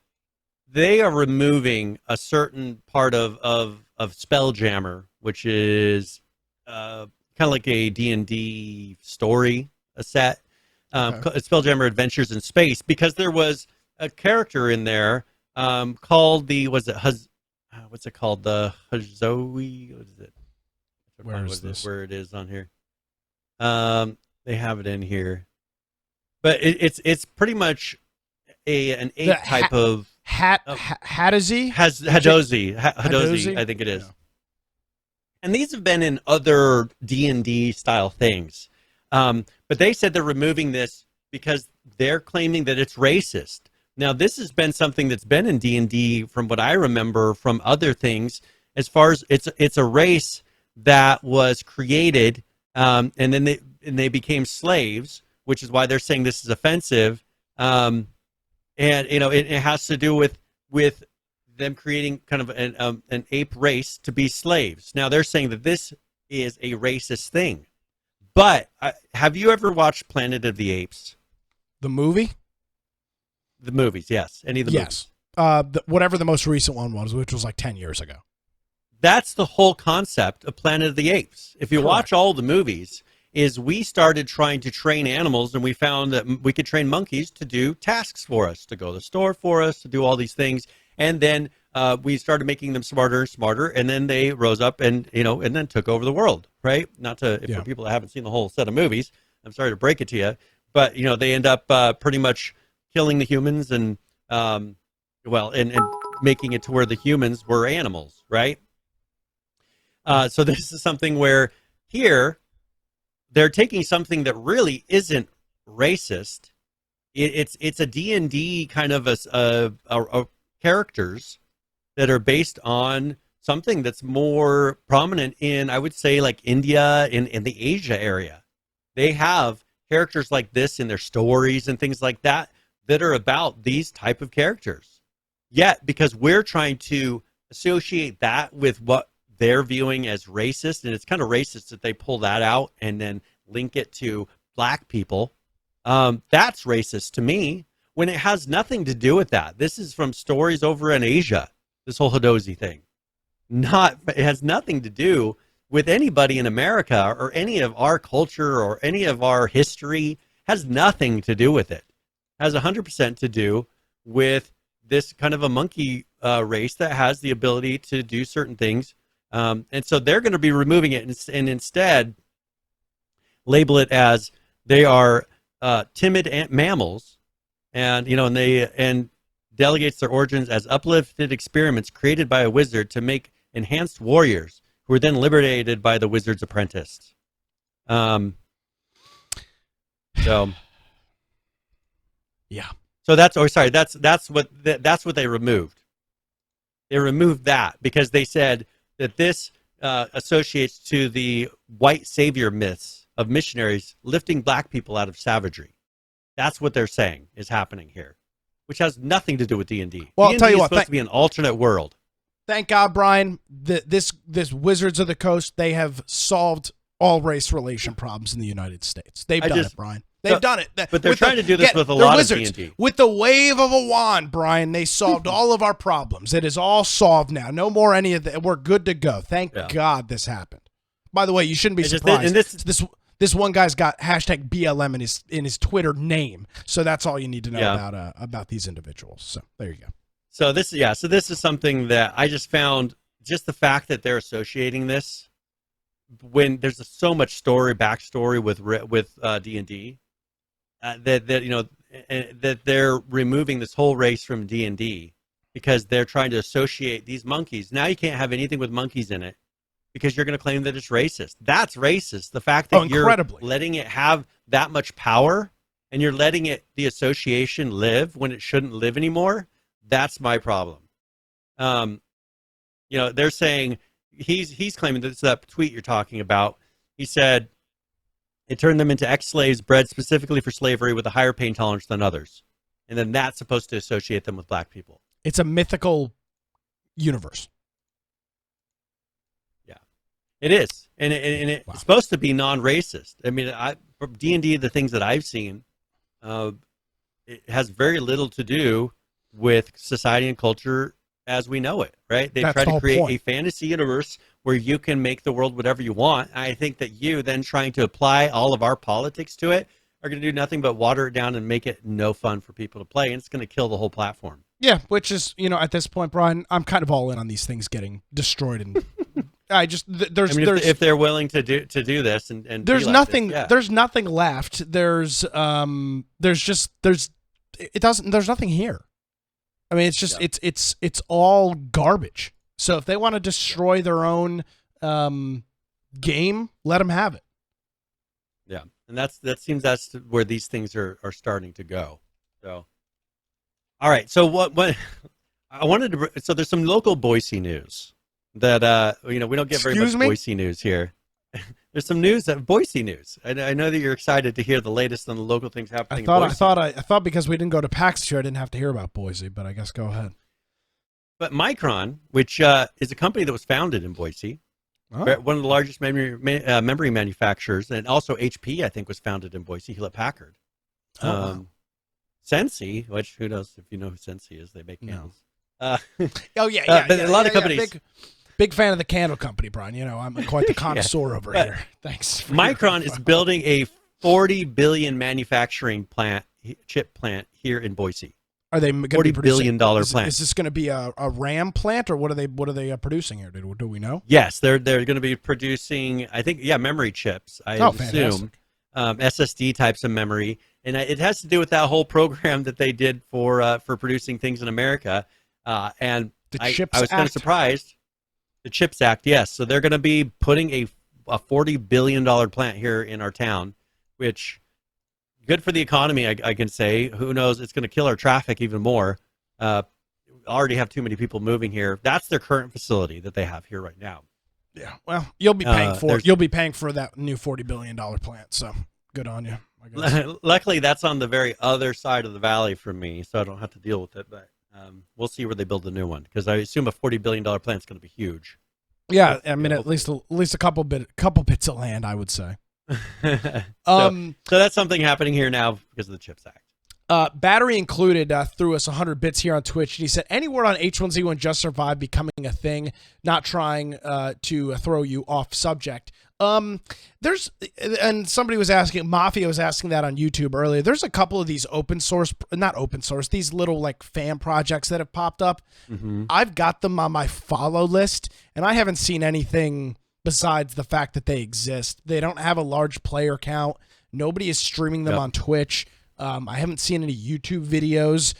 are removing a certain part of Spelljammer, which is kind of like a D&D story, a set. Okay. Spelljammer Adventures in Space, because there was a character in there called what's it called? The Hazoe? What is it? Where is this? Where it is on here? They have it in here, but it's pretty much an ape type of Hadozi? Hadozi, I think it is. Yeah. And these have been in other D&D style things. But they said they're removing this because they're claiming that it's racist. Now, this has been something that's been in D&D from what I remember from other things, as far as it's a race that was created and then they became slaves, which is why they're saying this is offensive. And it has to do with them creating kind of an ape race to be slaves. Now they're saying that this is a racist thing. But have you ever watched Planet of the Apes? The movie? The movies, yes. Any of the movies? Yes. Whatever the most recent one was, which was like 10 years ago. That's the whole concept of Planet of the Apes. If you watch all the movies, is we started trying to train animals, and we found that we could train monkeys to do tasks for us, to go to the store for us, to do all these things. And then we started making them smarter and smarter, and then they rose up and then took over the world, right? Not to, for people that haven't seen the whole set of movies, I'm sorry to break it to you, but they end up pretty much killing the humans and making it to where the humans were animals, right? So this is something where here they're taking something that really isn't racist. It's a D&D kind of a characters that are based on something that's more prominent in, I would say, like India, in the Asia area. They have characters like this in their stories and things like that are about these type of characters. Yet, because we're trying to associate that with what they're viewing as racist, and it's kind of racist that they pull that out and then link it to black people, that's racist to me, when it has nothing to do with that. This is from stories over in Asia, this whole Hadozi thing. It has nothing to do with anybody in America or any of our culture or any of our history. Has nothing to do with it. Has 100% to do with this kind of a monkey race that has the ability to do certain things. And so they're going to be removing it and instead label it as they are timid mammals, and and delegates their origins as uplifted experiments created by a wizard to make enhanced warriors who were then liberated by the wizard's apprentice. So yeah. So that's what they removed. They removed that because they said that this associates to the white savior myths of missionaries lifting black people out of savagery. That's what they're saying is happening here, which has nothing to do with D&D. Well, I'll tell you what, it's supposed to be an alternate world. Thank God, Brian. This Wizards of the Coast, they have solved all race relation problems in the United States. They've done it, Brian. They've done it. But they're trying to do this with a lot of D&D. With the wave of a wand, Brian, they solved all of our problems. It is all solved now. No more any of that. We're good to go. Thank God this happened. By the way, you shouldn't be surprised. This one guy's got hashtag BLM in his Twitter name. So that's all you need to know about these individuals. So there you go. So this is something that I just found, just the fact that they're associating this when there's so much backstory with D&D, that they're removing this whole race from D&D because they're trying to associate these monkeys. Now you can't have anything with monkeys in it because you're going to claim that it's racist. That's racist. The fact that you're letting it have that much power and you're letting the association live when it shouldn't live anymore. That's my problem. They're saying he's claiming that tweet you're talking about. He said it turned them into ex-slaves bred specifically for slavery with a higher pain tolerance than others, and then that's supposed to associate them with black people. It's a mythical universe. Yeah, It is, and it's supposed to be non-racist. I mean, from D&D, the things that I've seen, it has very little to do with society and culture as we know it, right? They try to create a fantasy universe where you can make the world whatever you want. I think that you then trying to apply all of our politics to it are going to do nothing but water it down and make it no fun for people to play, and it's going to kill the whole platform. Yeah, which is, at this point, Brian, I'm kind of all in on these things getting destroyed, and if they're willing to do this and there's nothing like this, there's nothing left. There's nothing here. I mean, it's just it's all garbage. So if they want to destroy their own game, let them have it. Yeah, and that's where these things are starting to go. So, all right. So what I wanted to, so there's some local Boise news that we don't get very much Boise news here. There's some news, Boise news. I know that you're excited to hear the latest on the local things happening. I thought because we didn't go to PAX this year, I didn't have to hear about Boise, but I guess go ahead. But Micron, which is a company that was founded in Boise, one of the largest memory manufacturers, and also HP, I think, was founded in Boise, Hewlett-Packard. Sensi, which who knows if you know who Sensi is? They make candles. But a lot of companies. Big fan of the candle company, Brian. I'm quite the connoisseur over here. Thanks. Micron is building a $40 billion manufacturing chip plant here in Boise. Are they going to be $40 billion plant? Is this going to be a RAM plant, or what are they producing here? Do we know? Yes, they're going to be producing, I think, memory chips. I assume SSD types of memory, and it has to do with that whole program that they did for producing things in America. And I was kind of surprised. The CHIPS Act, yes. So they're going to be putting a $40 billion plant here in our town, which good for the economy, I can say. Who knows? It's going to kill our traffic even more. Already have too many people moving here. That's their current facility that they have here right now. Yeah. Well, you'll be paying for you'll be paying for that new $40 billion plant. So good on you. I guess. Luckily, that's on the very other side of the valley from me, so I don't have to deal with it. But we'll see where they build the new one, because I assume a $40 billion plant is going to be huge. Yeah, I mean, at least a couple bits of land, I would say. So that's something happening here now because of the CHIPS Act. Battery Included threw us 100 bits here on Twitch, and he said, any word on H1Z1 Just Survive becoming a thing, not trying to throw you off subject? And somebody was asking, Mafia was asking that on YouTube earlier. There's a couple of these these little like fan projects that have popped up. Mm-hmm. I've got them on my follow list, and I haven't seen anything besides the fact that they exist. They don't have a large player count. Nobody is streaming them on Twitch. I haven't seen any YouTube videos.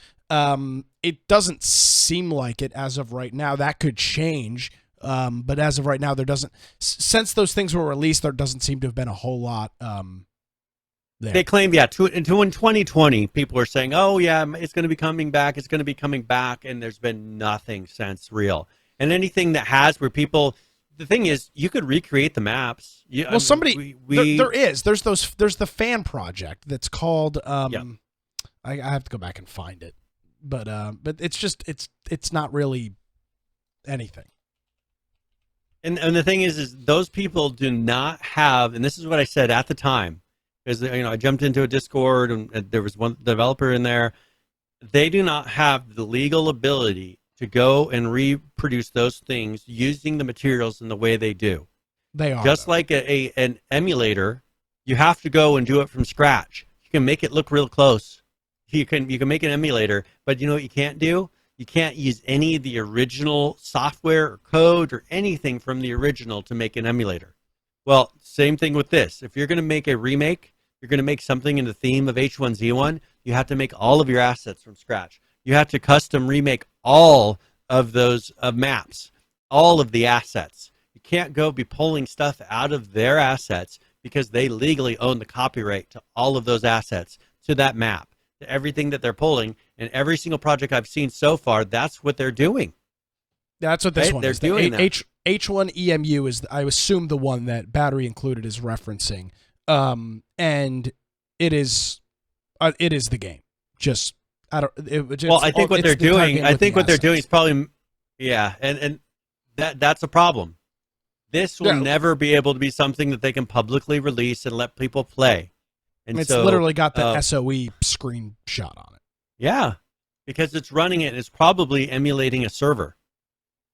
It doesn't seem like it as of right now. That could change. But as of right now, there doesn't, since those things were released, there doesn't seem to have been a whole lot there. They claim, in 2020, people are saying, oh, yeah, it's going to be coming back. It's going to be coming back. And there's been nothing since real. And anything that has where people, the thing is, you could recreate the maps. There's the fan project that's called, I have to go back and find it, but it's just, it's not really anything. And the thing is those people do not have, and this is what I said at the time, because I jumped into a Discord and there was one developer in there. They do not have the legal ability to go and reproduce those things using the materials in the way they do. They are just like an emulator. You have to go and do it from scratch. You can make it look real close. You can make an emulator, but you know what you can't do? You can't use any of the original software or code or anything from the original to make an emulator. Well, same thing with this. If you're going to make a remake, you're going to make something in the theme of H1Z1, you have to make all of your assets from scratch. You have to custom remake all of those maps, all of the assets. You can't go be pulling stuff out of their assets because they legally own the copyright to all of those assets, to that map, to everything that they're pulling. And every single project I've seen so far, that's what they're doing. That's what this one is. They're doing that. H1EMU is, I assume, the one that Battery Included is referencing. And it is the game. Just, I don't. I think what they're doing. I think what they're doing is probably, and that's a problem. This will never be able to be something that they can publicly release and let people play. And it's so, literally got the SOE screenshot on it. Yeah, because it's running it. It's probably emulating a server.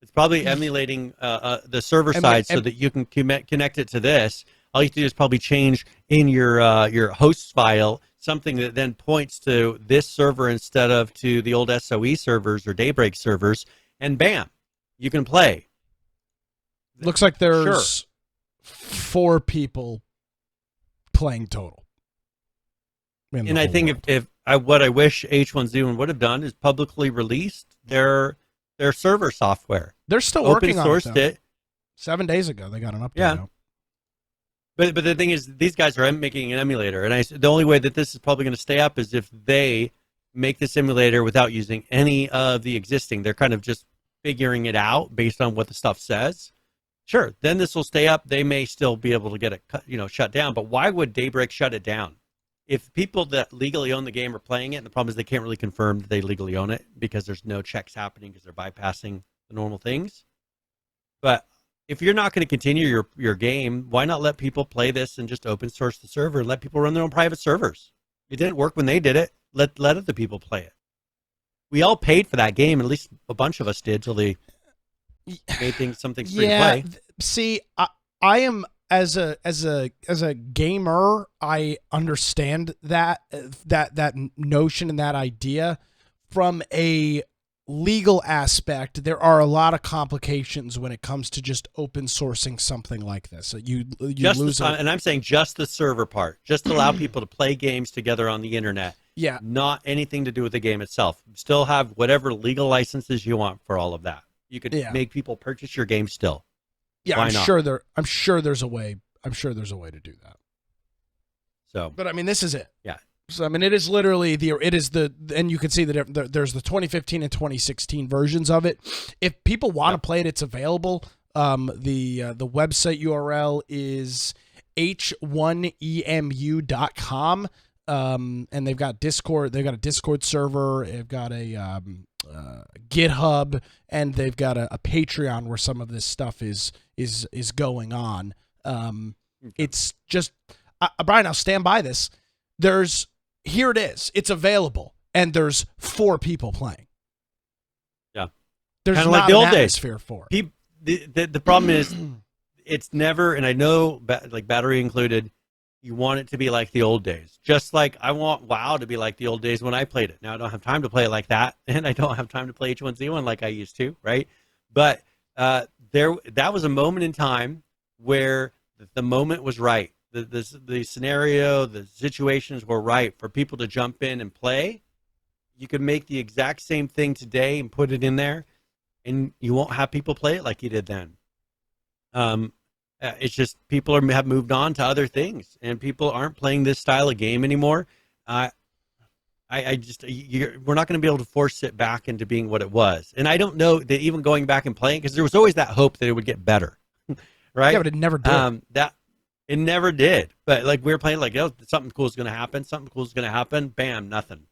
It's probably emulating the server side so that you can connect it to this. All you have to do is probably change in your hosts file something that then points to this server instead of to the old SOE servers or Daybreak servers, and bam, you can play. Looks like there's 4 people playing total. And I think what I wish H1Z1 would have done is publicly released their server software. They're still working on it. 7 days ago, they got an update out. But the thing is, these guys are making an emulator, and the only way that this is probably going to stay up is if they make this emulator without using any of the existing. They're kind of just figuring it out based on what the stuff says. Sure, then this will stay up. They may still be able to get it, shut down. But why would Daybreak shut it down? If people that legally own the game are playing it, and the problem is they can't really confirm that they legally own it because there's no checks happening because they're bypassing the normal things. But if you're not going to continue your game, why not let people play this and just open source the server and let people run their own private servers? It didn't work when they did it. Let other people play it. We all paid for that game, at least a bunch of us did, till they made something free to play. See, I am as a gamer, I understand that notion and that idea. From a legal aspect, there are a lot of complications when it comes to just open sourcing something like this. So you lose and I'm saying just the server part, just allow people to play games together on the internet. Yeah, not anything to do with the game itself. Still have whatever legal licenses you want for all of that. You could make people purchase your game still. Yeah, I'm sure there's a way. I'm sure there's a way to do that. So, but I mean, this is it. Yeah. So I mean, it is literally and you can see that there's the 2015 and 2016 versions of it. If people want to play it, it's available. The website URL is h1emu.com. And they've got Discord. They've got a Discord server. They've got a GitHub, and they've got a Patreon where some of this stuff is going on. It's just Brian, I'll stand by this. Here it is. It's available, and there's 4 people playing. Yeah, there's kind of not like the old atmosphere days. For the problem is, it's never, and I know, like battery included, you want it to be like the old days. Just like I want WoW to be like the old days when I played it. Now I don't have time to play it like that, and I don't have time to play H1Z1 like I used to, right? But that was a moment in time where the moment was right. The scenario, the situations were right for people to jump in and play. You could make the exact same thing today and put it in there, and you won't have people play it like you did then. It's just people have moved on to other things, and people aren't playing this style of game anymore. We're not going to be able to force it back into being what it was. And I don't know that even going back and playing, because there was always that hope that it would get better, right? Yeah, but it never did. It never did. But like we were playing, like, something cool is going to happen. Something cool is going to happen. Bam, nothing.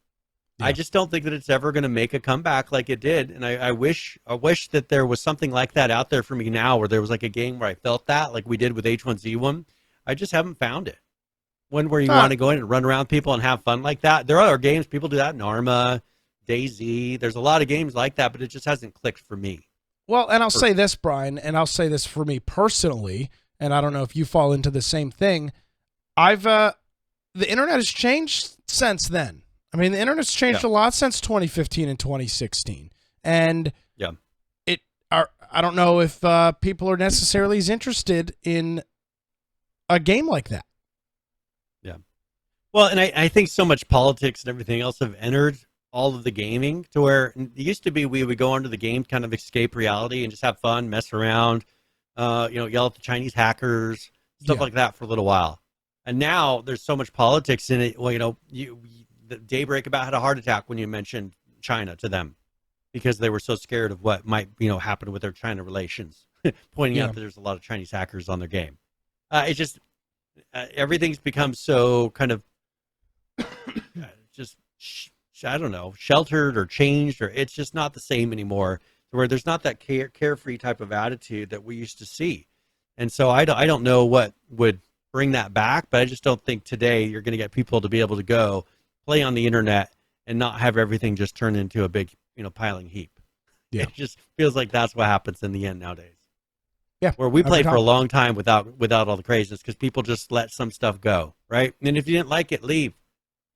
Yeah. I just don't think that it's ever going to make a comeback like it did. And I wish that there was something like that out there for me now, where there was like a game where I felt that, like we did with H1Z1. I just haven't found it. One where you want to go in and run around people and have fun like that. There are other games, people do that in Arma, DayZ. There's a lot of games like that, but it just hasn't clicked for me. Well, and I'll say this, Brian, and I'll say this for me personally, and I don't know if you fall into the same thing. The internet has changed since then. I mean, the internet's changed a lot since 2015 and 2016. And I don't know if people are necessarily as interested in a game like that. Yeah. Well, and I think so much politics and everything else have entered all of the gaming to where it used to be we would go into the game, kind of escape reality and just have fun, mess around, yell at the Chinese hackers, stuff like that for a little while. And now there's so much politics in it. Well, the Daybreak about had a heart attack when you mentioned China to them, because they were so scared of what might happen with their China relations, pointing out that there's a lot of Chinese hackers on their game. It's just everything's become so kind of just I don't know, sheltered or changed, or it's just not the same anymore. Where there's not that carefree type of attitude that we used to see. And so I don't know what would bring that back, but I just don't think today you're going to get people to be able to go play on the internet and not have everything just turn into a big, piling heap. Yeah. It just feels like that's what happens in the end nowadays. Yeah. Where we played for a long time without all the craziness because people just let some stuff go, right? And if you didn't like it, leave.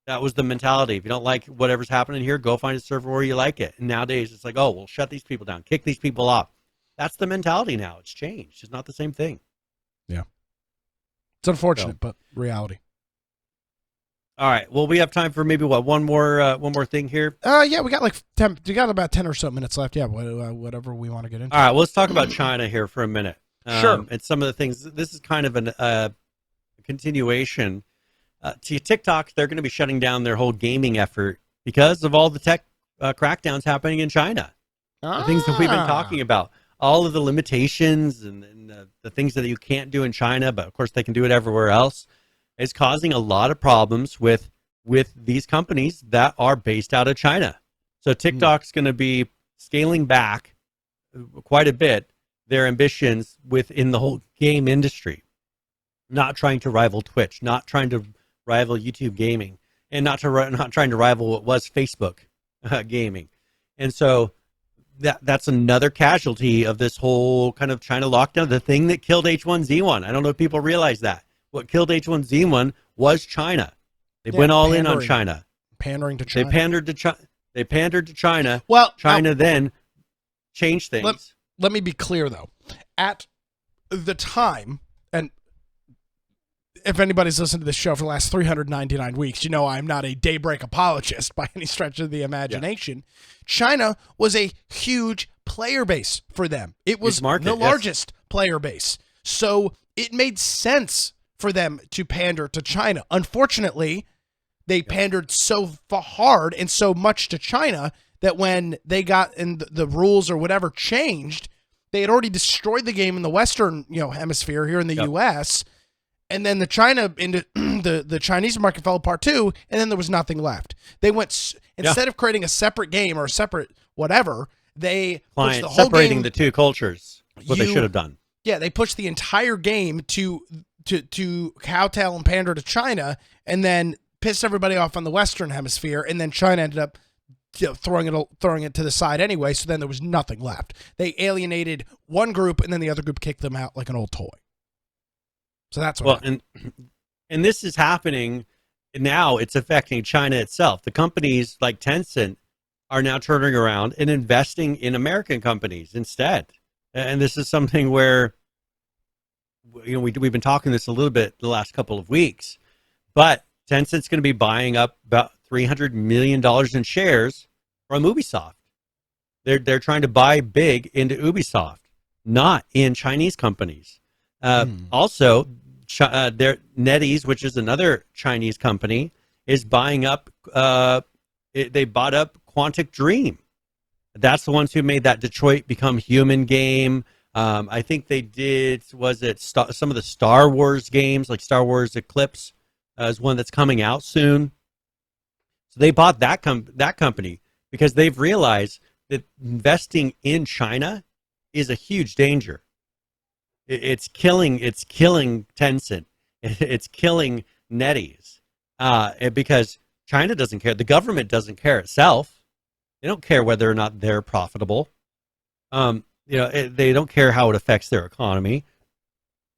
That was the mentality. If you don't like whatever's happening here, go find a server where you like it. And nowadays it's like, oh, we'll shut these people down, kick these people off. That's the mentality now. It's changed. It's not the same thing. Yeah. It's unfortunate, but reality. All right. Well, we have time for maybe one more thing here. Yeah, we got like 10. We got about 10 or so minutes left. Yeah, whatever we want to get into. All right. Well, let's talk about China here for a minute. Sure. And some of the things. This is kind of a continuation. To TikTok, they're going to be shutting down their whole gaming effort because of all the tech crackdowns happening in China. The things that we've been talking about, all of the limitations and the things that you can't do in China, but of course they can do it everywhere else, is causing a lot of problems with these companies that are based out of China. So TikTok's going to be scaling back quite a bit their ambitions within the whole game industry, not trying to rival Twitch, not trying to rival YouTube gaming, and not trying to rival what was Facebook gaming. And so that's another casualty of this whole kind of China lockdown, the thing that killed H1Z1. I don't know if people realize that. What killed H1Z1 was China. They went all in on China. Pandering to China. They pandered to China. Well, China then changed things. Let me be clear, though. At the time, and if anybody's listened to this show for the last 399 weeks, you know I'm not a daybreak apologist by any stretch of the imagination. Yeah. China was a huge player base for them. It was the largest player base. So it made sense for them to pander to China. Unfortunately, they pandered so hard and so much to China that when they got in the rules or whatever changed, they had already destroyed the game in the Western hemisphere here in the U.S., and then the Chinese market fell apart too, and then there was nothing left. They went instead of creating a separate game or a separate whatever, they pushed the whole separating game, the two cultures. What they should have done. Yeah, they pushed the entire game to kowtow and pander to China, and then pissed everybody off on the Western hemisphere, and then China ended up throwing it to the side anyway. So then there was nothing left. They alienated one group, and then the other group kicked them out like an old toy. So that's what and this is happening now. It's affecting China itself. The companies like Tencent are now turning around and investing in American companies instead. And this is something where we've been talking this a little bit the last couple of weeks, but Tencent's going to be buying up about $300 million in shares from Ubisoft. They're trying to buy big into Ubisoft, not in Chinese companies. Also, their NetEase, which is another Chinese company, is buying up. They bought up Quantic Dream. That's the ones who made that Detroit Become Human game. I think they did. Was it some of the Star Wars games, like Star Wars Eclipse, is one that's coming out soon. So they bought that company because they've realized that investing in China is a huge danger. It's killing Tencent. It's killing NetEase because China doesn't care. The government doesn't care itself. They don't care whether or not they're profitable. They don't care how it affects their economy.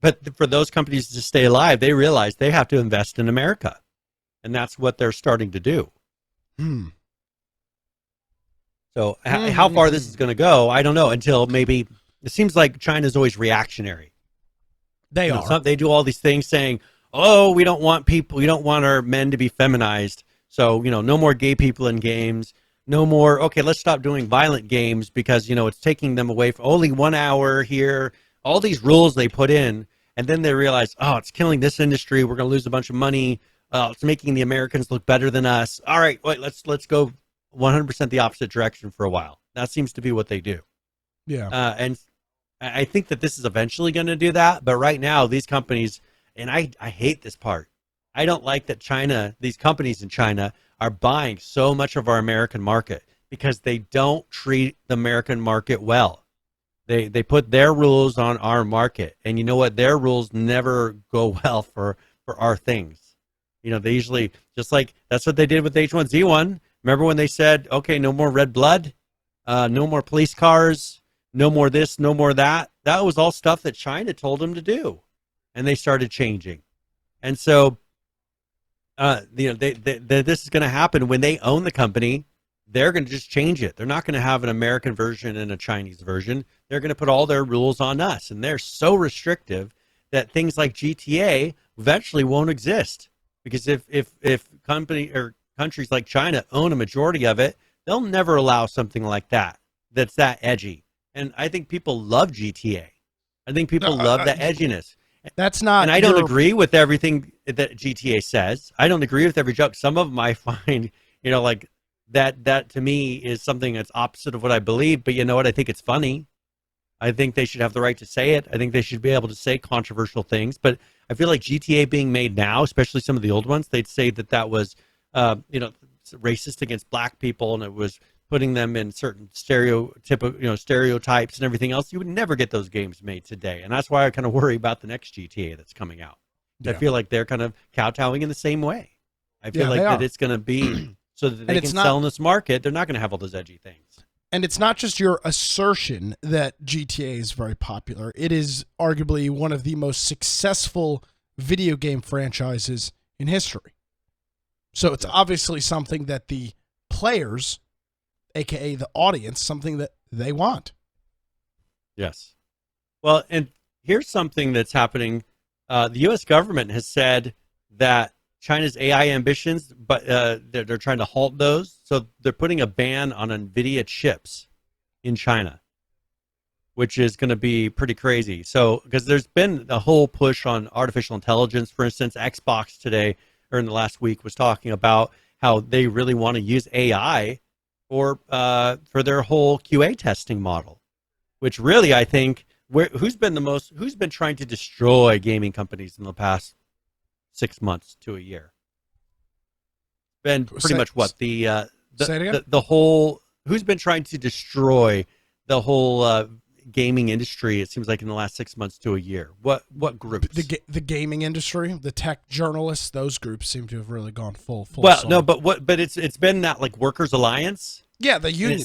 But for those companies to stay alive, they realize they have to invest in America, and that's what they're starting to do. So how far this is going to go, I don't know. Until maybe. It seems like China's always reactionary. They are. They do all these things saying, "Oh, we don't want our men to be feminized. So, no more gay people in games. No more. Okay, let's stop doing violent games because, it's taking them away from only 1 hour here." All these rules they put in, and then they realize, oh, it's killing this industry. We're going to lose a bunch of money. It's making the Americans look better than us. All right, wait, let's go 100% the opposite direction for a while. That seems to be what they do. Yeah. And I think that this is eventually going to do that, but right now these companies, and I hate this part. I don't like that these companies in China are buying so much of our American market because they don't treat the American market well. They put their rules on our market, and you know what? Their rules never go well for our things. You know, they usually, just like that's what they did with H1Z1. Remember when they said, okay, no more red blood, no more police cars, no more this, no more that. That was all stuff that China told them to do, and they started changing. And so, this is going to happen when they own the company. They're going to just change it. They're not going to have an American version and a Chinese version. They're going to put all their rules on us, and they're so restrictive that things like GTA eventually won't exist. Because if company or countries like China own a majority of it, they'll never allow something like that that's that edgy. And I think people love GTA. I think people love that edginess. That's not. And I don't agree with everything that GTA says. I don't agree with every joke. Some of them I find, like that to me is something that's opposite of what I believe. But you know what? I think it's funny. I think they should have the right to say it. I think they should be able to say controversial things. But I feel like GTA being made now, especially some of the old ones, they'd say that was, racist against black people, and it was putting them in certain stereotypes and everything else. You would never get those games made today, and that's why I kind of worry about the next GTA that's coming out. Yeah. I feel like they're kind of kowtowing in the same way. I feel like that it's going to be so that they can sell in this market. They're not going to have all those edgy things. And it's not just your assertion that GTA is very popular. It is arguably one of the most successful video game franchises in history. So it's obviously something that the players, aka the audience, something that they want. Yes. Well, and here's something that's happening. The U.S. government has said that China's AI ambitions, but they're trying to halt those. So they're putting a ban on NVIDIA chips in China, which is going to be pretty crazy. So because there's been a whole push on artificial intelligence. For instance, Xbox today, or in the last week, was talking about how they really want to use AI for their whole QA testing model, which really, I think, who's been trying to destroy gaming companies in the past 6 months to a year? Been pretty much what the whole, who's been trying to destroy the whole gaming industry? It seems like in the last 6 months to a year. What groups? The gaming industry, the tech journalists, those groups seem to have really gone full. Well, song. no, but it's been that like Workers Alliance. Yeah, the union,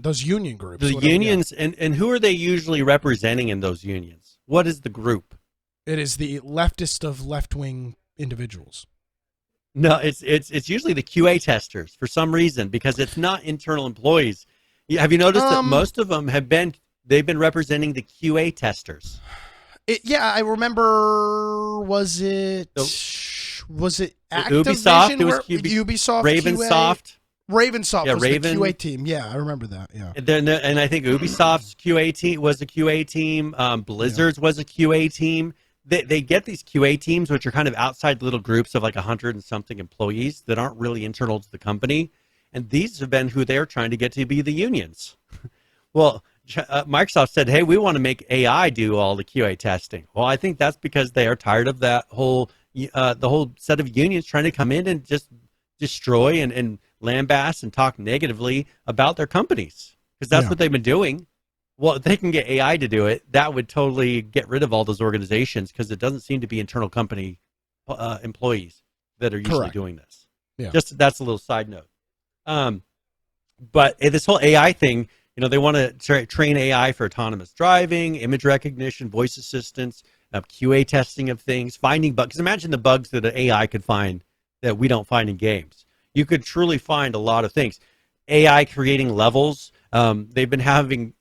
those union groups. The unions, and who are they usually representing in those unions? What is the group? It is the leftist of left-wing individuals. No, it's usually the QA testers for some reason, because it's not internal employees. Have you noticed that most of them they've been representing the QA testers? I remember. Was it Activision? Ubisoft? It was Ubisoft. Ravensoft was the QA team. Yeah, I remember that. Yeah. And I think Ubisoft's QA team was a QA team. Blizzard's was a QA team. They get these QA teams, which are kind of outside little groups of like 100 and something employees that aren't really internal to the company. And these have been who they're trying to get to be the unions. Well, Microsoft said, hey, we want to make AI do all the QA testing. Well, I think that's because they are tired of that whole the whole set of unions trying to come in and just destroy and lambaste and talk negatively about their companies, because that's what they've been doing. Well, if they can get AI to do it, that would totally get rid of all those organizations, because it doesn't seem to be internal company employees that are usually doing this. Yeah. Just that's a little side note. But this whole AI thing, they want to train AI for autonomous driving, image recognition, voice assistance, QA testing of things, finding bugs. Because imagine the bugs that an AI could find that we don't find in games. You could truly find a lot of things. AI creating levels. They've been having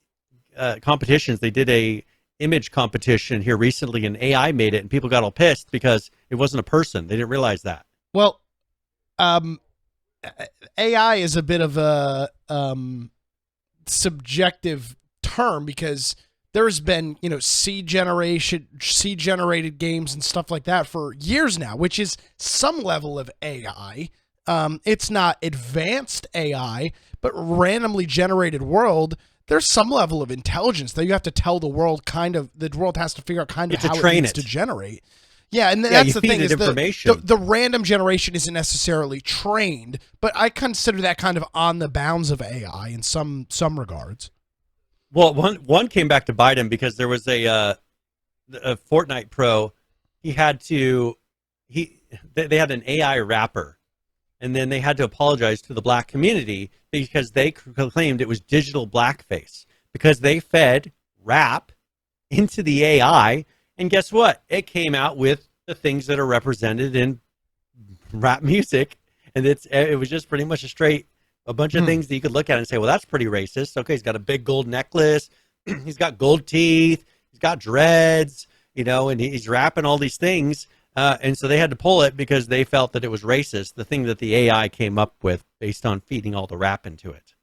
competitions. They did a image competition here recently, and AI made it, and people got all pissed because it wasn't a person. They didn't realize that. Well, AI is a bit of a subjective term, because there's been, seed generated games and stuff like that for years now, which is some level of AI. It's not advanced AI, but randomly generated world. There's some level of intelligence that you have to tell the world the world has to figure out how it needs to generate. Yeah, and that's the thing, is the random generation isn't necessarily trained, but I consider that kind of on the bounds of AI in some regards. Well, one came back to bite him because there was a Fortnite pro. He had to they had an AI rapper, and then they had to apologize to the black community because they claimed it was digital blackface because they fed rap into the AI, and guess what? It came out with the things that are represented in rap music, and it was just pretty much a bunch of things that you could look at and say, well, that's pretty racist. Okay, he's got a big gold necklace, he's got gold teeth, he's got dreads, and he's rapping all these things. And so they had to pull it because they felt that it was racist, the thing that the AI came up with based on feeding all the rap into it.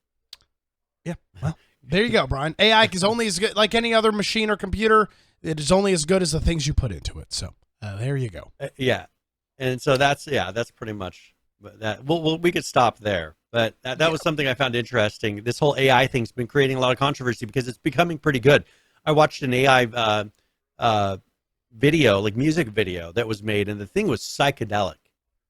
Yeah, well, there you go, Brian. AI is only as good, like any other machine or computer, it is only as good as the things you put into it. So there you go. Yeah. And so that's pretty much that. We could stop there. But that was something I found interesting. This whole AI thing's been creating a lot of controversy because it's becoming pretty good. I watched an AI video, like music video that was made, and the thing was psychedelic.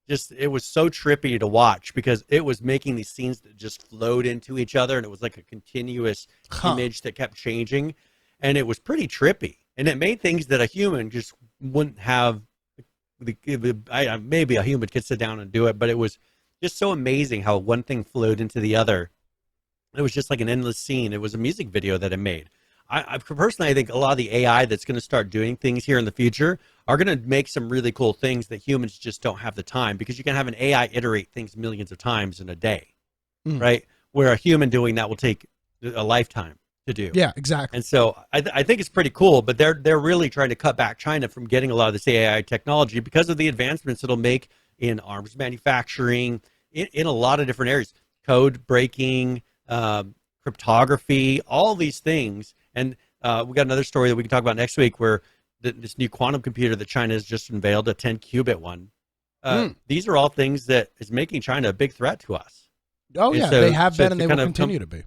It was so trippy to watch because it was making these scenes that just flowed into each other, and it was like a continuous image that kept changing, and it was pretty trippy. And it made things that a human just wouldn't have. Maybe a human could sit down and do it, but it was just so amazing how one thing flowed into the other. It was just like an endless scene. It was a music video that it made. I personally, I think a lot of the AI that's going to start doing things here in the future are going to make some really cool things that humans just don't have the time, because you can have an AI iterate things millions of times in a day, right? Where a human doing that will take a lifetime to do. Yeah, exactly. And so I think it's pretty cool, but they're really trying to cut back China from getting a lot of this AI technology because of the advancements it'll make in arms manufacturing, in a lot of different areas, code breaking, cryptography, all these things. And we got another story that we can talk about next week where this new quantum computer that China has just unveiled, a 10-qubit one. These are all things that is making China a big threat to us. Oh, yeah, they have been, and they will continue to be.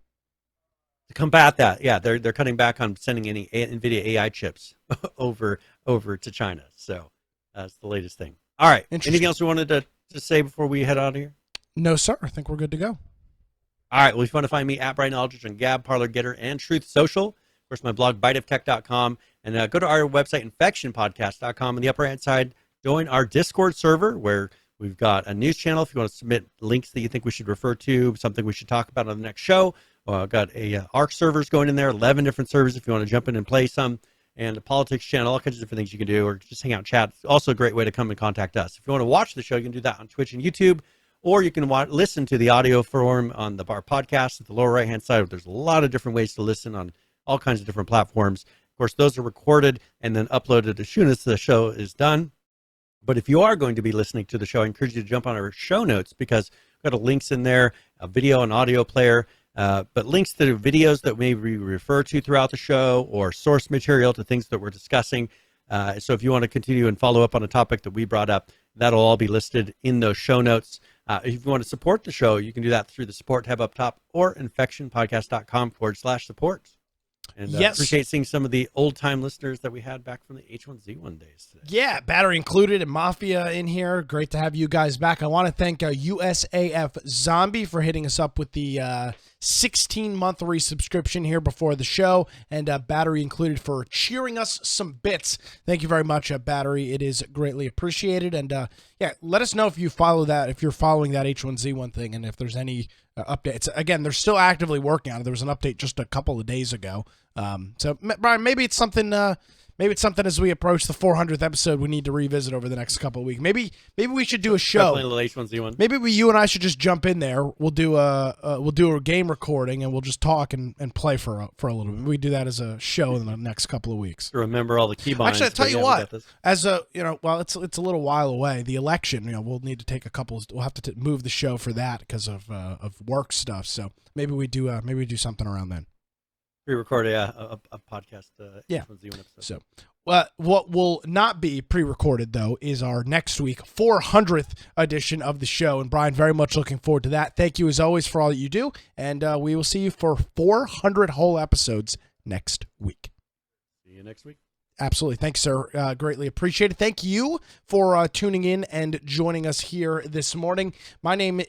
To combat that, yeah, they're cutting back on sending any NVIDIA AI chips over to China. So that's the latest thing. All right. Anything else we wanted to say before we head out of here? No, sir. I think we're good to go. All right. Well, if you want to find me at Brian Aldridge on Gab, Parler, Getter, and Truth Social, of course, my blog, biteoftech.com, and go to our website, infectionpodcast.com. On the upper right side, join our Discord server where we've got a news channel. If you want to submit links that you think we should refer to, something we should talk about on the next show, got a ARC servers going in there, 11 different servers if you want to jump in and play some, and a politics channel, all kinds of different things you can do, or just hang out and chat. It's also a great way to come and contact us. If you want to watch the show, you can do that on Twitch and YouTube, or you can listen to the audio form on our podcast at the lower right-hand side. There's a lot of different ways to listen on all kinds of different platforms. Of course, those are recorded and then uploaded as soon as the show is done. But if you are going to be listening to the show, I encourage you to jump on our show notes because we've got links in there, a video and audio player, but links to videos that maybe we refer to throughout the show or source material to things that we're discussing. So if you want to continue and follow up on a topic that we brought up, that'll all be listed in those show notes. If you want to support the show, you can do that through the support tab up top or infectionpodcast.com/support. And yes, appreciate seeing some of the old-time listeners that we had back from the H1Z1 days today. Yeah, Battery Included and Mafia in here. Great to have you guys back. I want to thank USAF Zombie for hitting us up with the 16-month resubscription here before the show, and Battery Included for cheering us some bits. Thank you very much, Battery. It is greatly appreciated. And yeah, let us know if you follow that, if you're following that H1Z1 thing, and if there's any updates. Again, they're still actively working on it. There was an update just a couple of days ago. So Brian, maybe it's something as we approach the 400th episode we need to revisit over the next couple of weeks. Maybe we should do a show. Definitely H1Z1. Maybe you and I should just jump in there. We'll do a game recording and we'll just talk and play for a little bit. We do that as a show in the next couple of weeks. Remember all the keybinds. Actually, I'll tell you what. As a it's a little while away. The election, we'll need to take we'll have to move the show for that because of work stuff. So maybe we do something around then. Pre-record a podcast. Yeah. H1Z1 episode. So, what will not be pre-recorded though is our next week 400th edition of the show, and Brian, very much looking forward to that. Thank you as always for all that you do, and we will see you for 400 whole episodes next week. See you next week. Absolutely. Thanks, sir. Greatly appreciated. Thank you for tuning in and joining us here this morning. My name,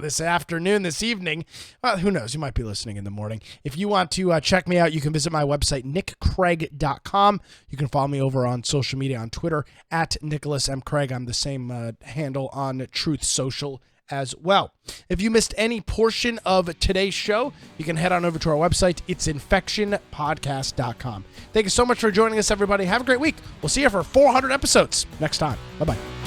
this afternoon, this evening. Well, who knows? You might be listening in the morning. If you want to check me out, you can visit my website, nickcraig.com. You can follow me over on social media on Twitter at Nicholas M. Craig. I'm the same handle on Truth Social as well. If you missed any portion of today's show, you can head on over to our website. It's infectionpodcast.com. Thank you so much for joining us, everybody. Have a great week. We'll see you for 400 episodes next time. Bye-bye.